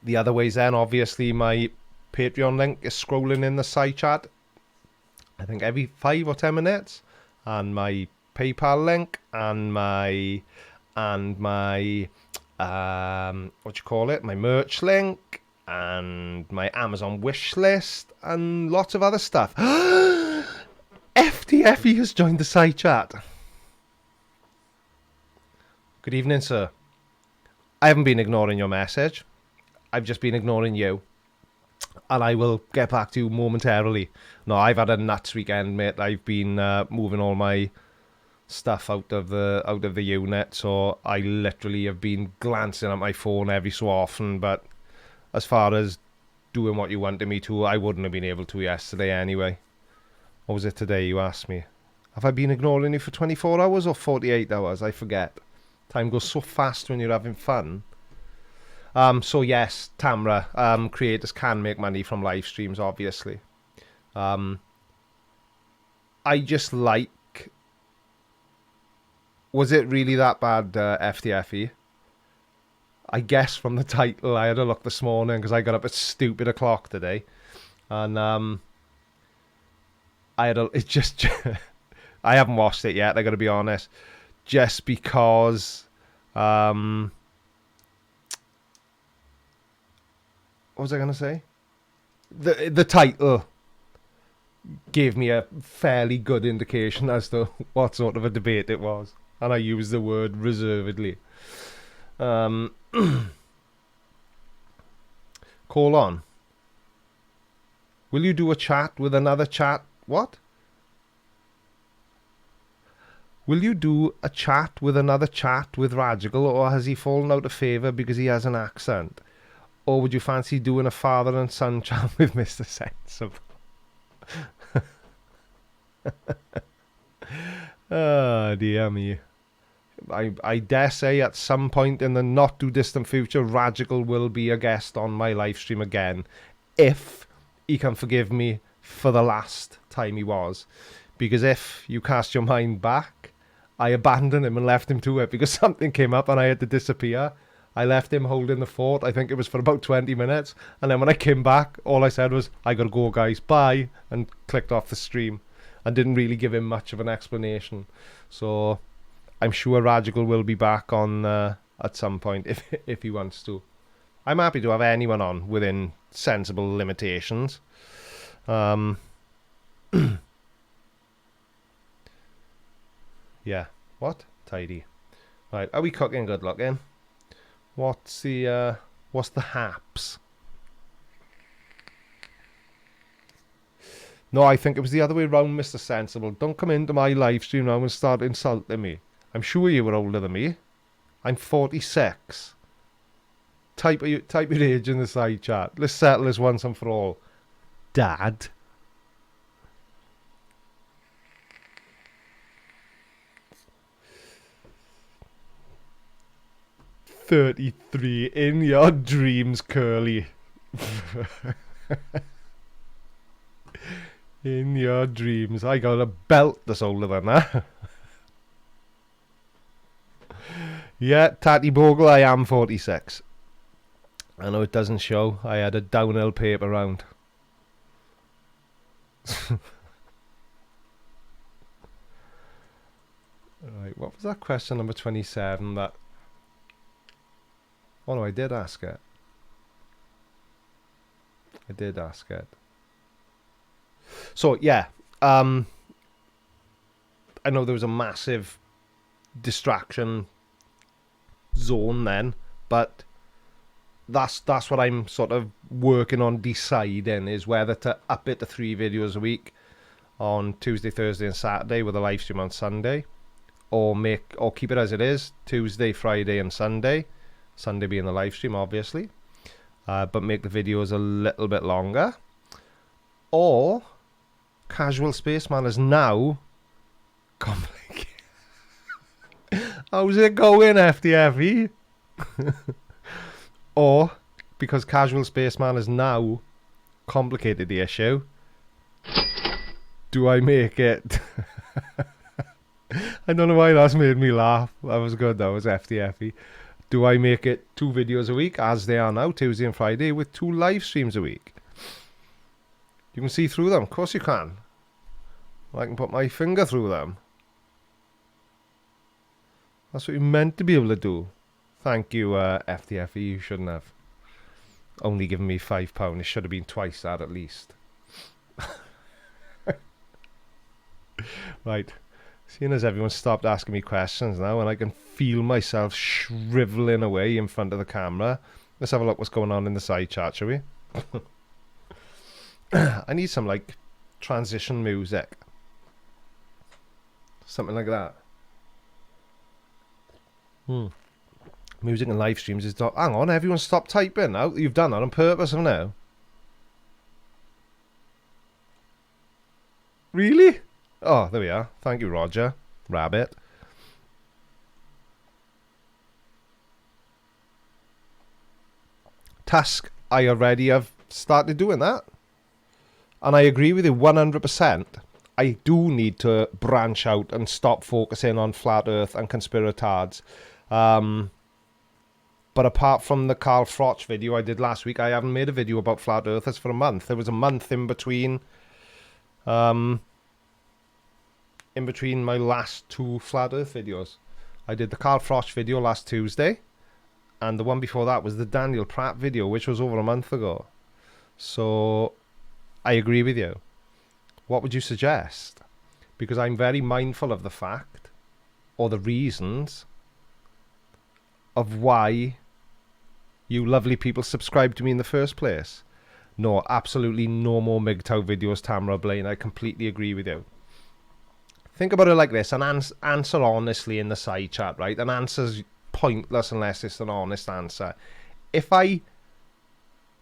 the other ways then, obviously, my Patreon link is scrolling in the side chat, I think every 5 or 10 minutes. And my PayPal link and my my merch link and my Amazon wish list and lots of other stuff. FTFE has joined the side chat. Good evening, sir. I haven't been ignoring your message. I've just been ignoring you. And I will get back to you momentarily. No, I've had a nuts weekend, mate. I've been moving all my stuff out of the unit, so I literally have been glancing at my phone every so often. But as far as doing what you wanted me to, I wouldn't have been able to yesterday anyway. What was it today, you asked me? Have I been ignoring you for 24 hours or 48 hours? I forget. Time goes so fast when you're having fun. So yes, Tamra, creators can make money from live streams, obviously. I just like... Was it really that bad, FTFE? I guess from the title, I had a look this morning because I got up at stupid o'clock today. And I haven't watched it yet, I gotta be honest. Just because... what was I going to say? The title gave me a fairly good indication as to what sort of a debate it was. And I used the word reservedly. Call on. Will you do a chat with another chat? What? Will you do a chat with another chat with Radical, or has he fallen out of favour because he has an accent? Or would you fancy doing a father and son chat with Mr. Sensible? Oh, dear me. I dare say at some point in the not too distant future, Radical will be a guest on my live stream again. If he can forgive me for the last time he was. Because if you cast your mind back, I abandoned him and left him to it because something came up and I had to disappear. I left him holding the fort. I think it was for about 20 minutes. And then when I came back, all I said was, I gotta go, guys. Bye. And clicked off the stream. And didn't really give him much of an explanation. So I'm sure Radical will be back on at some point if he wants to. I'm happy to have anyone on within sensible limitations. Yeah. What? Tidy. Right. Are we cooking good looking? What's the haps? No, I think it was the other way round, Mr. Sensible. Don't come into my live stream now and start insulting me. I'm sure you were older than me. I'm 46. Type your age in the side chat. Let's settle this once and for all. Dad. "33 in your dreams, Curly." In your dreams. I got a belt that's older than that. Yeah, Tatty Bogle, I am 46. I know it doesn't show. I had a downhill paper round. Right, what was that question number 27 that... Oh no, I did ask it. I did ask it. So, yeah. I know there was a massive distraction zone then, but that's what I'm sort of working on deciding, is whether to up it to 3 videos a week on Tuesday, Thursday and Saturday with a live stream on Sunday, or keep it as it is, Tuesday, Friday and Sunday. Sunday being the live stream, obviously. But make the videos a little bit longer. Or Casual Spaceman is now complicated. How's it going, FTFE? Or because Casual Spaceman has now complicated the issue, Do I make it? I don't know why that's made me laugh. That was good. That was FDFE. Do I make it 2 videos a week, as they are now, Tuesday and Friday, with 2 live streams a week? You can see through them. Of course you can. I can put my finger through them. That's what you're meant to be able to do. Thank you, FDFE. You shouldn't have only given me £5. It should have been twice that at least. Right. Seeing as everyone's stopped asking me questions now and I can feel myself shriveling away in front of the camera, let's have a look what's going on in the side chat, shall we? I need some, like, transition music. Something like that. Music and live streams is... Hang on, everyone stop typing now. You've done that on purpose, haven't you? Really? Oh, there we are. Thank you, Roger. Rabbit. Task, I already have started doing that. And I agree with you 100%. I do need to branch out and stop focusing on Flat Earth and conspiratards. But apart from the Carl Froch video I did last week, I haven't made a video about Flat Earthers for a month. There was a month in between... in between my last 2 Flat Earth videos. I did the Carl Froch video last Tuesday, and the one before that was the Daniel Pratt video, which was over a month ago. So, I agree with you. What would you suggest? Because I'm very mindful of the fact, or the reasons, of why you lovely people subscribe to me in the first place. No, absolutely no more MGTOW videos, Tamara Blaine. I completely agree with you. Think about it like this, and answer honestly in the side chat, right? An answer's pointless unless it's an honest answer. If I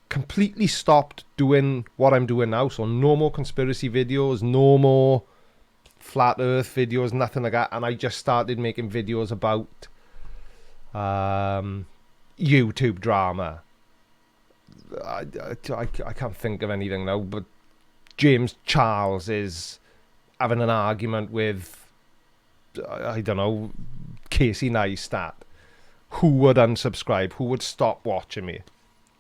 completely stopped doing what I'm doing now, so no more conspiracy videos, no more Flat Earth videos, nothing like that, and I just started making videos about YouTube drama. I can't think of anything now, but James Charles is having an argument with, I don't know, Casey Neistat. Who would unsubscribe? Who would stop watching me?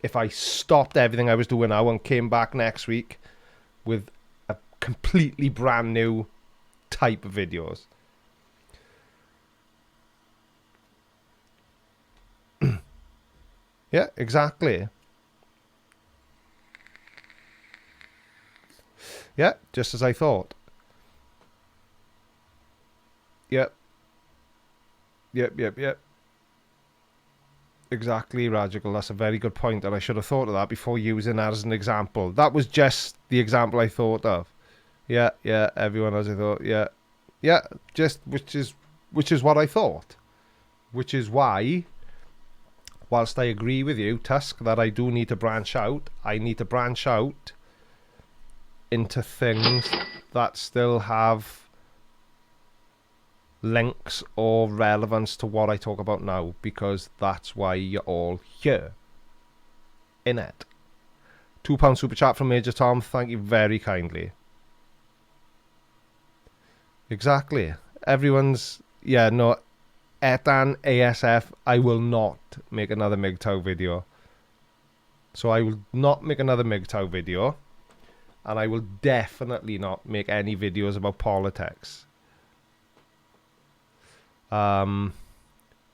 If I stopped everything I was doing now and came back next week with a completely brand new type of videos. Yeah, exactly. Yeah, just as I thought. Yep. Exactly, Radical. That's a very good point, and I should have thought of that before using that as an example. That was just the example I thought of. Yeah, everyone as I thought. Yeah, just which is what I thought. Which is why, whilst I agree with you, Tusk, that I do need to branch out, I need to branch out into things that still have links or relevance to what I talk about now, because that's why you're all here. In it. £2 super chat from Major Tom. Thank you very kindly. Exactly. Everyone's... Yeah, no. Etan ASF, I will not make another MGTOW video. So I will not make another MGTOW video. And I will definitely not make any videos about politics.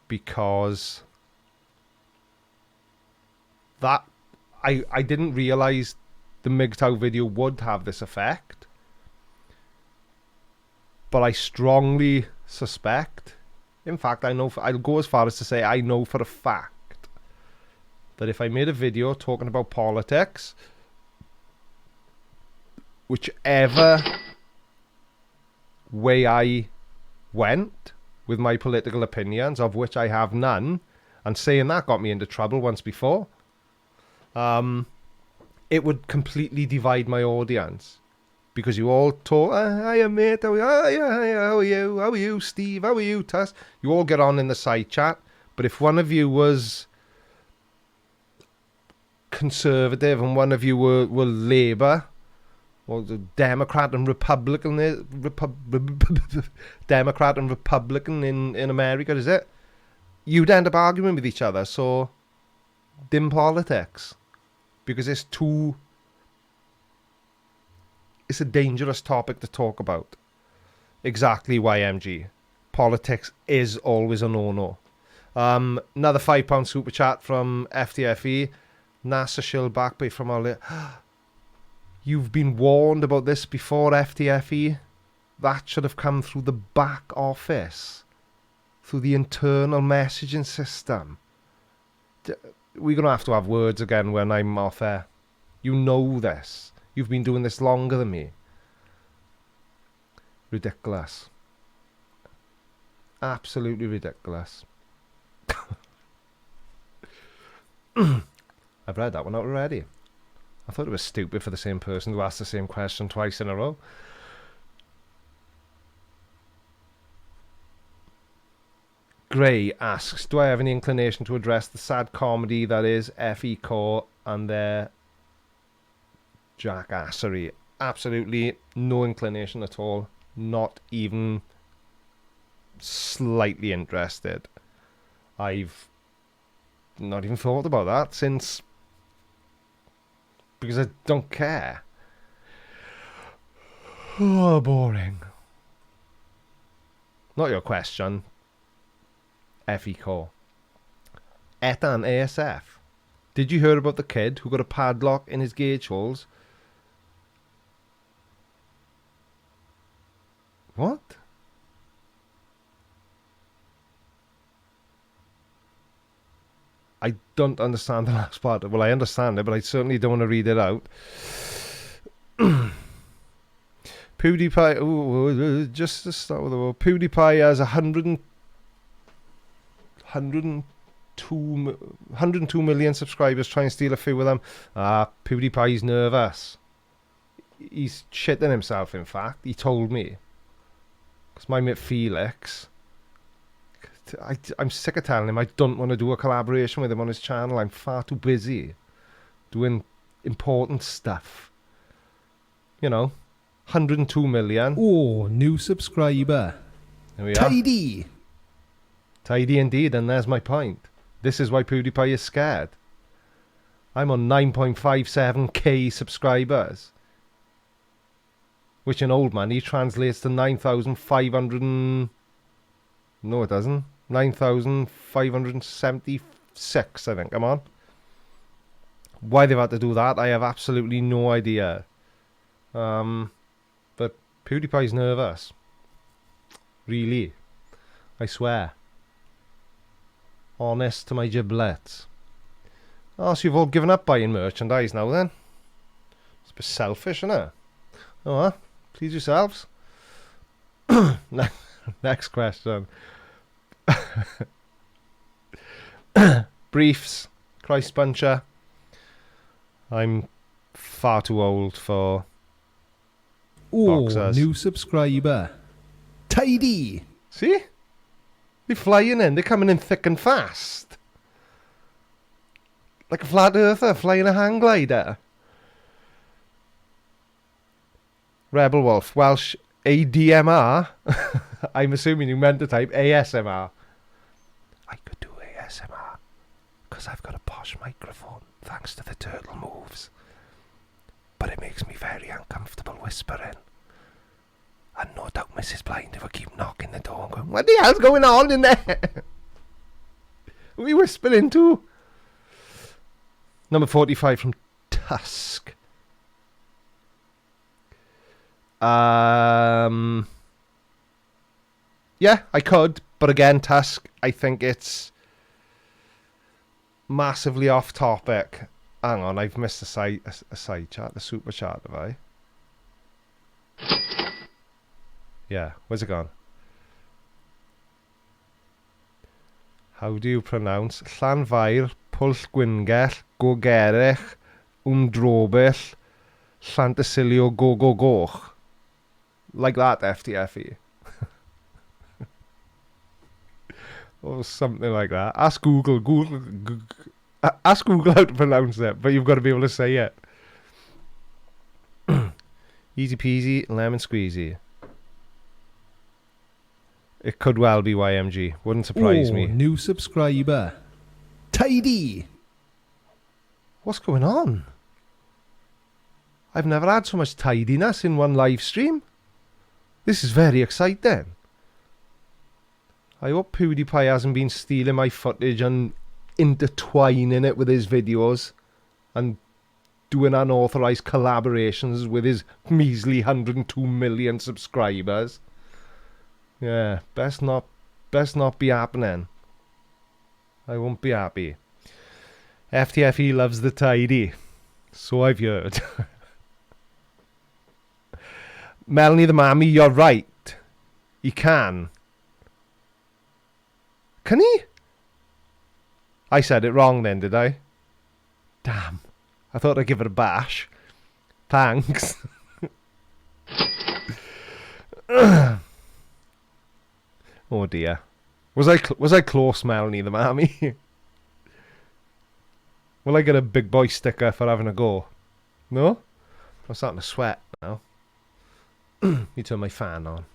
Because that I didn't realize the MGTOW video would have this effect, but I strongly suspect, in fact I know, I'll go as far as to say I know for a fact that if I made a video talking about politics, whichever way I went with my political opinions, of which I have none, and saying that got me into trouble once before, it would completely divide my audience. Because you all talk, hiya mate, how are you, Steve, how are you, Tuss? You all get on in the side chat, but if one of you was conservative and one of you were Labour, or the Democrat and Republican, Democrat and Republican in America, is it? You'd end up arguing with each other, so dim politics. Because it's a dangerous topic to talk about. Exactly, YMG. Politics is always a no-no. Another £5 super chat from FTFE. NASA shill back by from our... You've been warned about this before, FTFE. That should have come through the back office. Through the internal messaging system. We're going to have words again when I'm off air. You know this. You've been doing this longer than me. Ridiculous. Absolutely ridiculous. I've read that one out already. I thought it was stupid for the same person to ask the same question twice in a row. Gray asks, do I have any inclination to address the sad comedy that is FE Core and their jackassery? Absolutely no inclination at all. Not even slightly interested. I've not even thought about that since... because I don't care. Oh, boring. Not your question. FE Core. Etan ASF. Did you hear about the kid who got a padlock in his gauge holes? What? I don't understand the last part. Well, I understand it, but I certainly don't want to read it out. PewDiePie... Ooh, just to start with the word. PewDiePie has 102 million subscribers. Try and steal a few of them. PewDiePie's nervous. He's shitting himself, in fact. He told me. Because my mate Felix... I'm sick of telling him I don't want to do a collaboration with him on his channel. I'm far too busy doing important stuff. You know, 102 million. Oh, new subscriber. There we are. Tidy. Tidy indeed, and there's my point. This is why PewDiePie is scared. I'm on 9.57k subscribers. Which in old money translates to 9,500... No, it doesn't. 9,576, I think I'm on. Why they've had to do that, I have absolutely no idea. But PewDiePie's nervous. Really. I swear. Honest to my giblets. Oh, so you've all given up buying merchandise now then? It's a bit selfish, isn't it? Oh, well, please yourselves. Next question. Briefs. Christ Buncher. I'm far too old for boxers. New subscriber. Tidy. See? They're flying in. They're coming in thick and fast. Like a flat earther flying a hang glider. Rebel Wolf. Welsh ADMR. I'm assuming you meant to type ASMR. I could do ASMR because I've got a posh microphone thanks to the turtle moves. But it makes me very uncomfortable whispering. And no doubt Mrs. Blind will keep knocking the door and going, what the hell's going on in there? Who are we whispering to? Number 45 from Tusk. Yeah, I could, but again, Tusk, I think it's massively off topic. Hang on, I've missed a side chat, the super chat, have I? Yeah, where's it gone? How do you pronounce Llanfair, Pwll Gwyngyll, Gogerich, Drobell, Llantysilio, Goch? Like that, FTFE. Or something like that. Ask Google. Ask Google how to pronounce it, but you've got to be able to say it. Easy peasy, lemon squeezy. It could well be YMG. Wouldn't surprise me. New subscriber. Tidy. What's going on? I've never had so much tidiness in one live stream. This is very exciting. I hope PewDiePie hasn't been stealing my footage and intertwining it with his videos and doing unauthorized collaborations with his measly 102 million subscribers. Yeah, best not be happening. I won't be happy. FTFE loves the tidy. So I've heard. Melanie the Mammy, you're right. He can. Can he? I said it wrong then, did I? Damn. I thought I'd give it a bash. Thanks. Oh dear. Was I close, Melanie the Mammy? Will I get a big boy sticker for having a go? No? I'm starting to sweat now. You turn my fan on.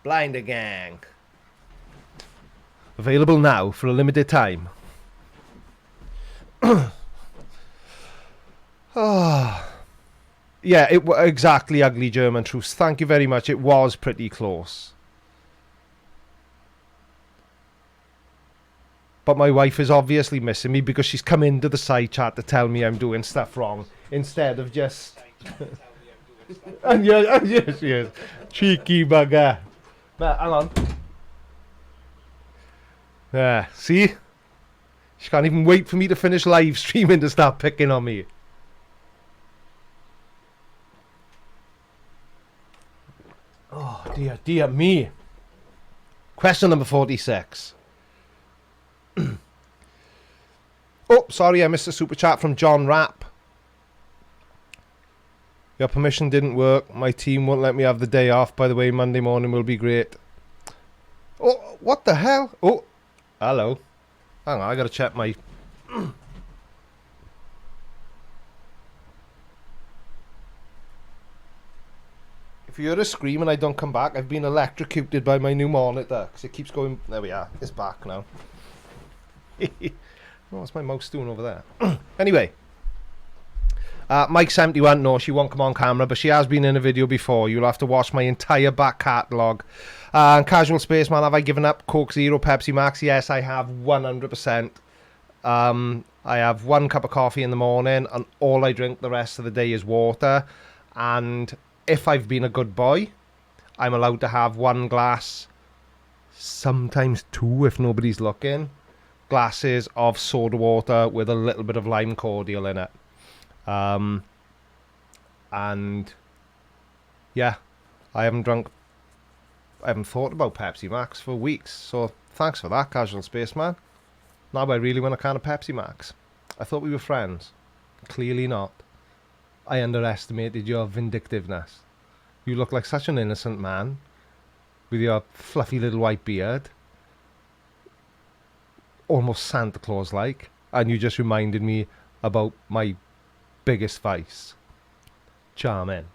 Blinder Gang. Available now for a limited time. Oh. Yeah, exactly, Ugly German Truce. Thank you very much. It was pretty close. But my wife is obviously missing me because she's come into the side chat to tell me I'm doing stuff wrong instead of just... and yes, she is. Cheeky bugger. But, hang on. There, see? She can't even wait for me to finish live streaming to start picking on me. Oh, dear me. Question number 46. Oh, sorry, I missed a super chat from John Rapp. Your permission didn't work. My team won't let me have the day off. By the way, Monday morning will be great. Oh, what the hell? Oh, hello. Hang on, I gotta check my... If you hear a scream and I don't come back, I've been electrocuted by my new monitor. Because it keeps going... There we are. It's back now. What's my mouse doing over there? Anyway. Mike71, no, she won't come on camera, but she has been in a video before. You'll have to watch my entire back catalogue. Casual Spaceman, have I given up Coke Zero, Pepsi Max? Yes, I have 100%. I have 1 cup of coffee in the morning, and all I drink the rest of the day is water. And if I've been a good boy, I'm allowed to have 1 glass, sometimes 2 if nobody's looking, glasses of soda water with a little bit of lime cordial in it. And yeah, I haven't thought about Pepsi Max for weeks, so thanks for that, Casual Spaceman. Now I really want a can of Pepsi Max. I thought we were friends. Clearly not. I underestimated your vindictiveness. You look like such an innocent man with your fluffy little white beard, almost Santa Claus like, and you just reminded me about my biggest vice. Charming.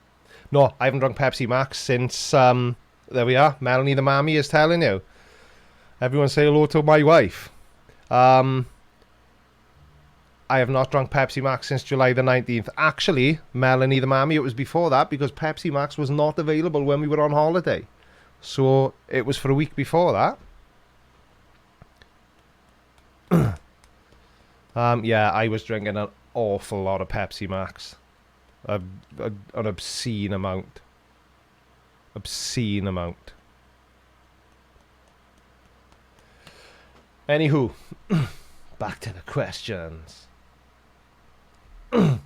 No, I haven't drunk Pepsi Max since there we are, Melanie the Mammy is telling you. Everyone say hello to my wife. I have not drunk Pepsi Max since July the 19th. Actually, Melanie the Mammy, it was before that because Pepsi Max was not available when we were on holiday. So it was for a week before that. Yeah, I was drinking an awful lot of Pepsi Max. An obscene amount. Obscene amount. Anywho, back to the questions. Mr.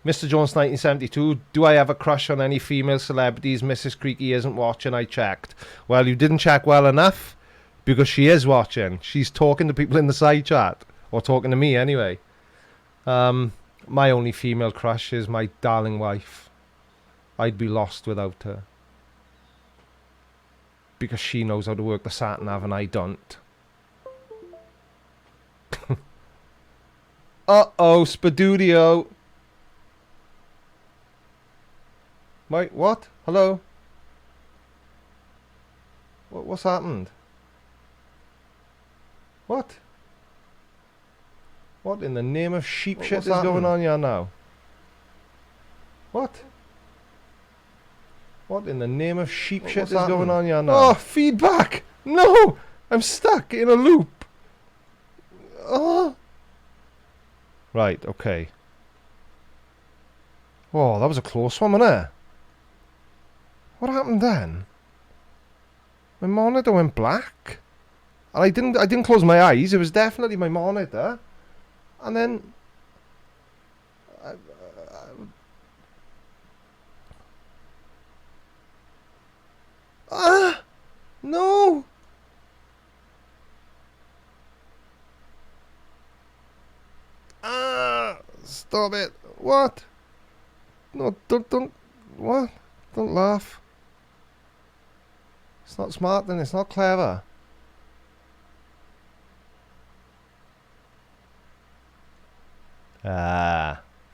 Jones 1972, do I have a crush on any female celebrities? Mrs. Creaky isn't watching, I checked. Well, you didn't check well enough, because she is watching. She's talking to people in the side chat. Or talking to me, anyway. My only female crush is my darling wife. I'd be lost without her. because she knows how to work the sat nav and I don't. Uh-oh, Spadudio. Wait, what? Hello? What's happened? What? What in the name of sheep shit is going on here now? What? What in the name of sheep shit is going on here now? Oh, feedback! No! I'm stuck in a loop. Oh. Right, okay. Oh, that was a close one, wasn't it? What happened then? My monitor went black. And I didn't close my eyes. It was definitely my monitor. And then no. Stop it. What? No, don't what? Don't laugh. It's not smart then, it's not clever.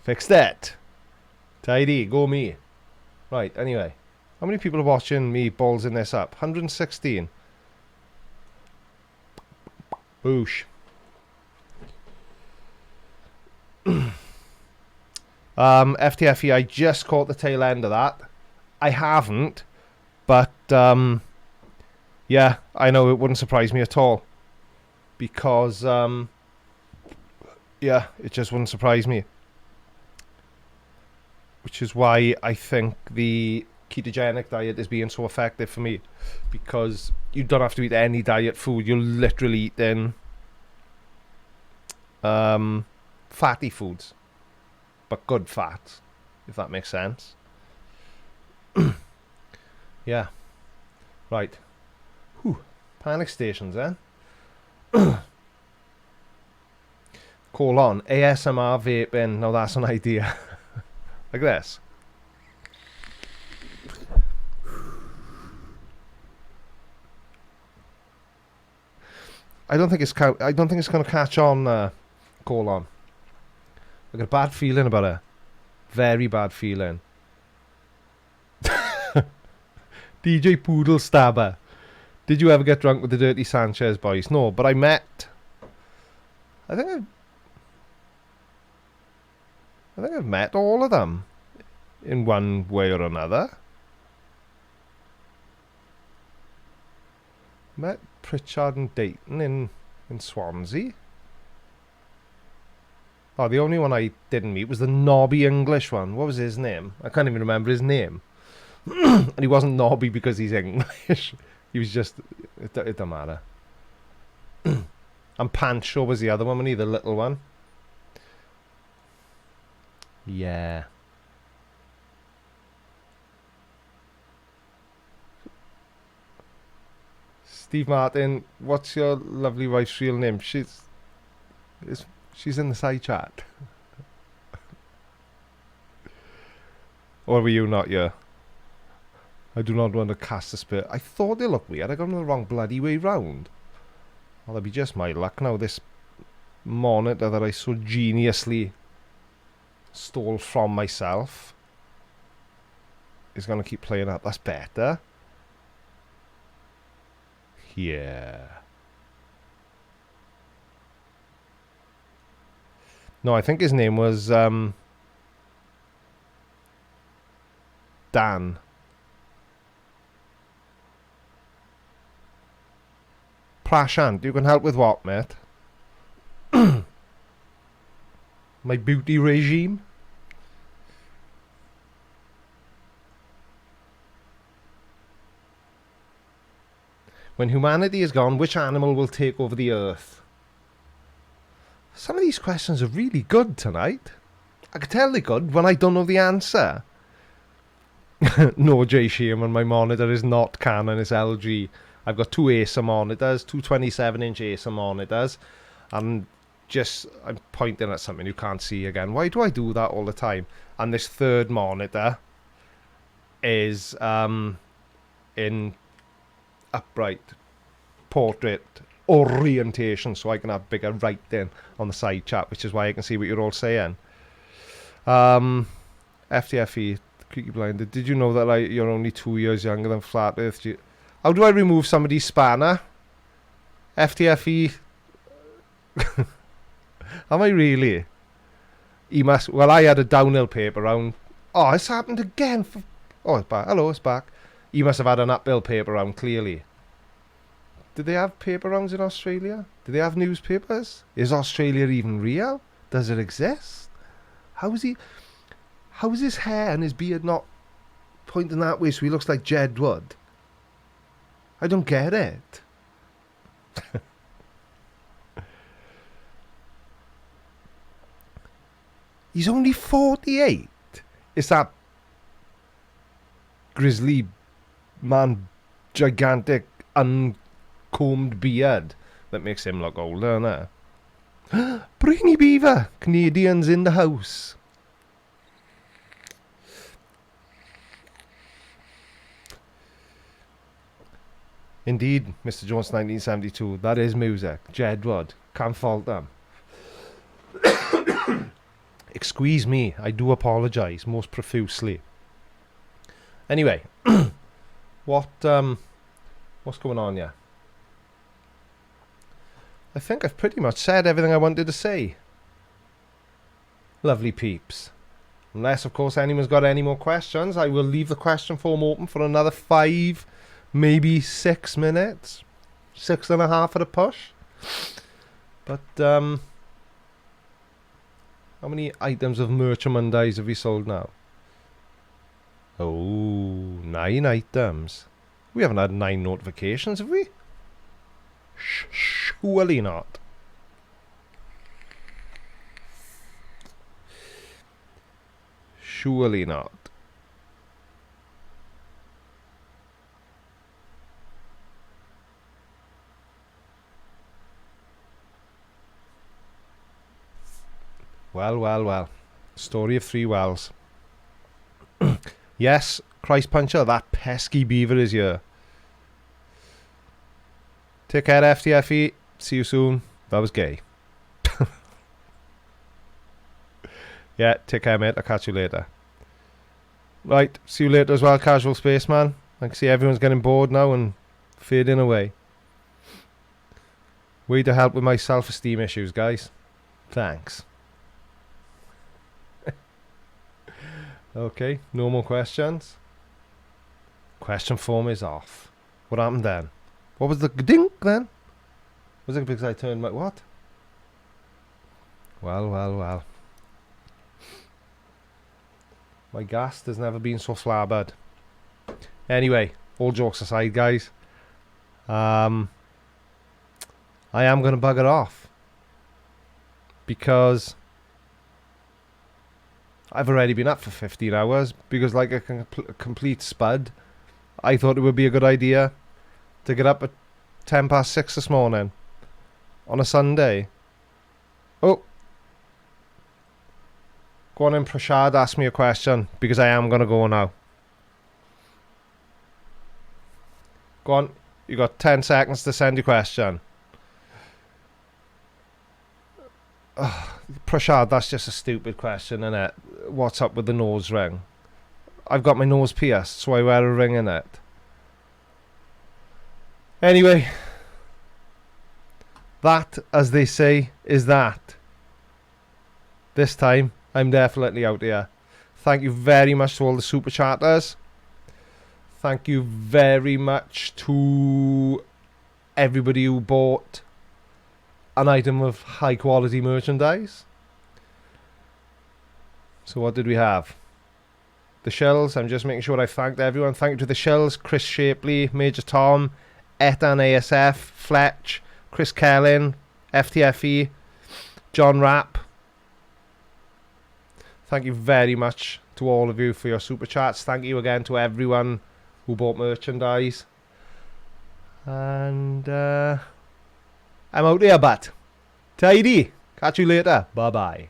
Fixed it. Tidy, go me. Right, anyway. How many people are watching me ballsing this up? 116. Boosh. FTFE, I just caught the tail end of that. I haven't, but yeah, I know it wouldn't surprise me at all. Because yeah, it just wouldn't surprise me. Which is why I think the ketogenic diet is being so effective for me. Because you don't have to eat any diet food. You're literally eating fatty foods. But good fats, if that makes sense. Yeah. Right. Whew. Panic stations, then. Colon. ASMR vaping. Now that's an idea. Like this. I don't think it's going to catch on. Colon. I got a bad feeling about it. Very bad feeling. DJ Poodle Stabber. Did you ever get drunk with the Dirty Sanchez boys? No, but I met. I think I've met all of them in one way or another. Met Pritchard and Dayton in Swansea. Oh, the only one I didn't meet was the knobby English one. What was his name? I can't even remember his name. And he wasn't knobby because he's English. He was just... It don't matter. And Pancho was the other one, wasn't he? The little one. Yeah. Steve Martin, what's your lovely wife's real name? She's in the side chat. Or were you not here? I do not want to cast a spirit. I thought they looked weird. I got them the wrong bloody way round. Well, that'll be just my luck now. This monitor that I so geniusly stole from myself is going to keep playing up. That's better. Yeah. No, I think his name was Dan. Prashant, you can help with what, mate? My beauty regime? When humanity is gone, which animal will take over the earth? Some of these questions are really good tonight. I can tell they're good when I don't know the answer. No, Jay Sheehan, my monitor is not Canon, it's LG. I've got two Acer monitors, two 27-inch Acer monitors. And I'm pointing at something you can't see again. Why do I do that all the time? And this third monitor is in a upright portrait orientation so I can have bigger writing on the side chat, which is why I can see what you're all saying. FTFE, Creaky Blinder, did you know that you're only 2 years younger than Flat Earth? How do I remove somebody's spanner? FTFE. Am I really? He must. Well, I had a downhill paper round. Oh, it's happened again. Oh, it's back. Hello, it's back. He must have had an uphill paper round, clearly. Did they have paper rounds in Australia? Do they have newspapers? Is Australia even real? Does it exist? How is his hair and his beard not pointing that way so he looks like Jed Wood? I don't get it. He's only 48. It's that grizzly man, gigantic, uncombed beard that makes him look older, innit? Brainy Beaver, Canadians in the house. Indeed, Mr. Jones 1972, that is music. Jed Wood, can't fault them. Excuse me, I do apologise most profusely. Anyway, what's going on here? I think I've pretty much said everything I wanted to say. Lovely peeps. Unless, of course, anyone's got any more questions, I will leave the question form open for another 5, maybe 6 minutes. 6.5 at a push. But, how many items of merchandise have we sold now? Oh, 9 items. We haven't had 9 notifications, have we? Surely not. Surely not. Well, well, well. Story of 3 wells. Yes, Christ Puncher, that pesky beaver is here. Take care, FTFE. See you soon. That was gay. Yeah, take care, mate. I'll catch you later. Right, see you later as well, Casual Spaceman. I can see everyone's getting bored now and fading away. Way to help with my self-esteem issues, guys. Thanks. Okay, no more questions. Question form is off. What happened then? What was the dink then? Was it because I turned my what? Well, well, well. My gas has never been so flabbered. Anyway, all jokes aside, guys. I am going to bugger off. Because I've already been up for 15 hours. Because like a complete spud, I thought it would be a good idea to get up at 6:10 this morning. On a Sunday. Oh. Go on in, Prashad, ask me a question. Because I am going to go now. Go on. You got 10 seconds to send your question. Prashad, that's just a stupid question, innit? What's up with the nose ring? I've got my nose pierced, so I wear a ring in it. Anyway. That, as they say, is that. This time, I'm definitely out here. Thank you very much to all the super chatters. Thank you very much to everybody who bought an item of high quality merchandise. So what did we have? The Shells. I'm just making sure I thanked everyone. Thank you to the Shells, Chris Shapley, Major Tom, Etan ASF, Fletch, Chris Kellin, FTFE, John Rapp. Thank you very much to all of you for your super chats. Thank you again to everyone who bought merchandise. And I'm out here, but tidy. Catch you later. Bye bye.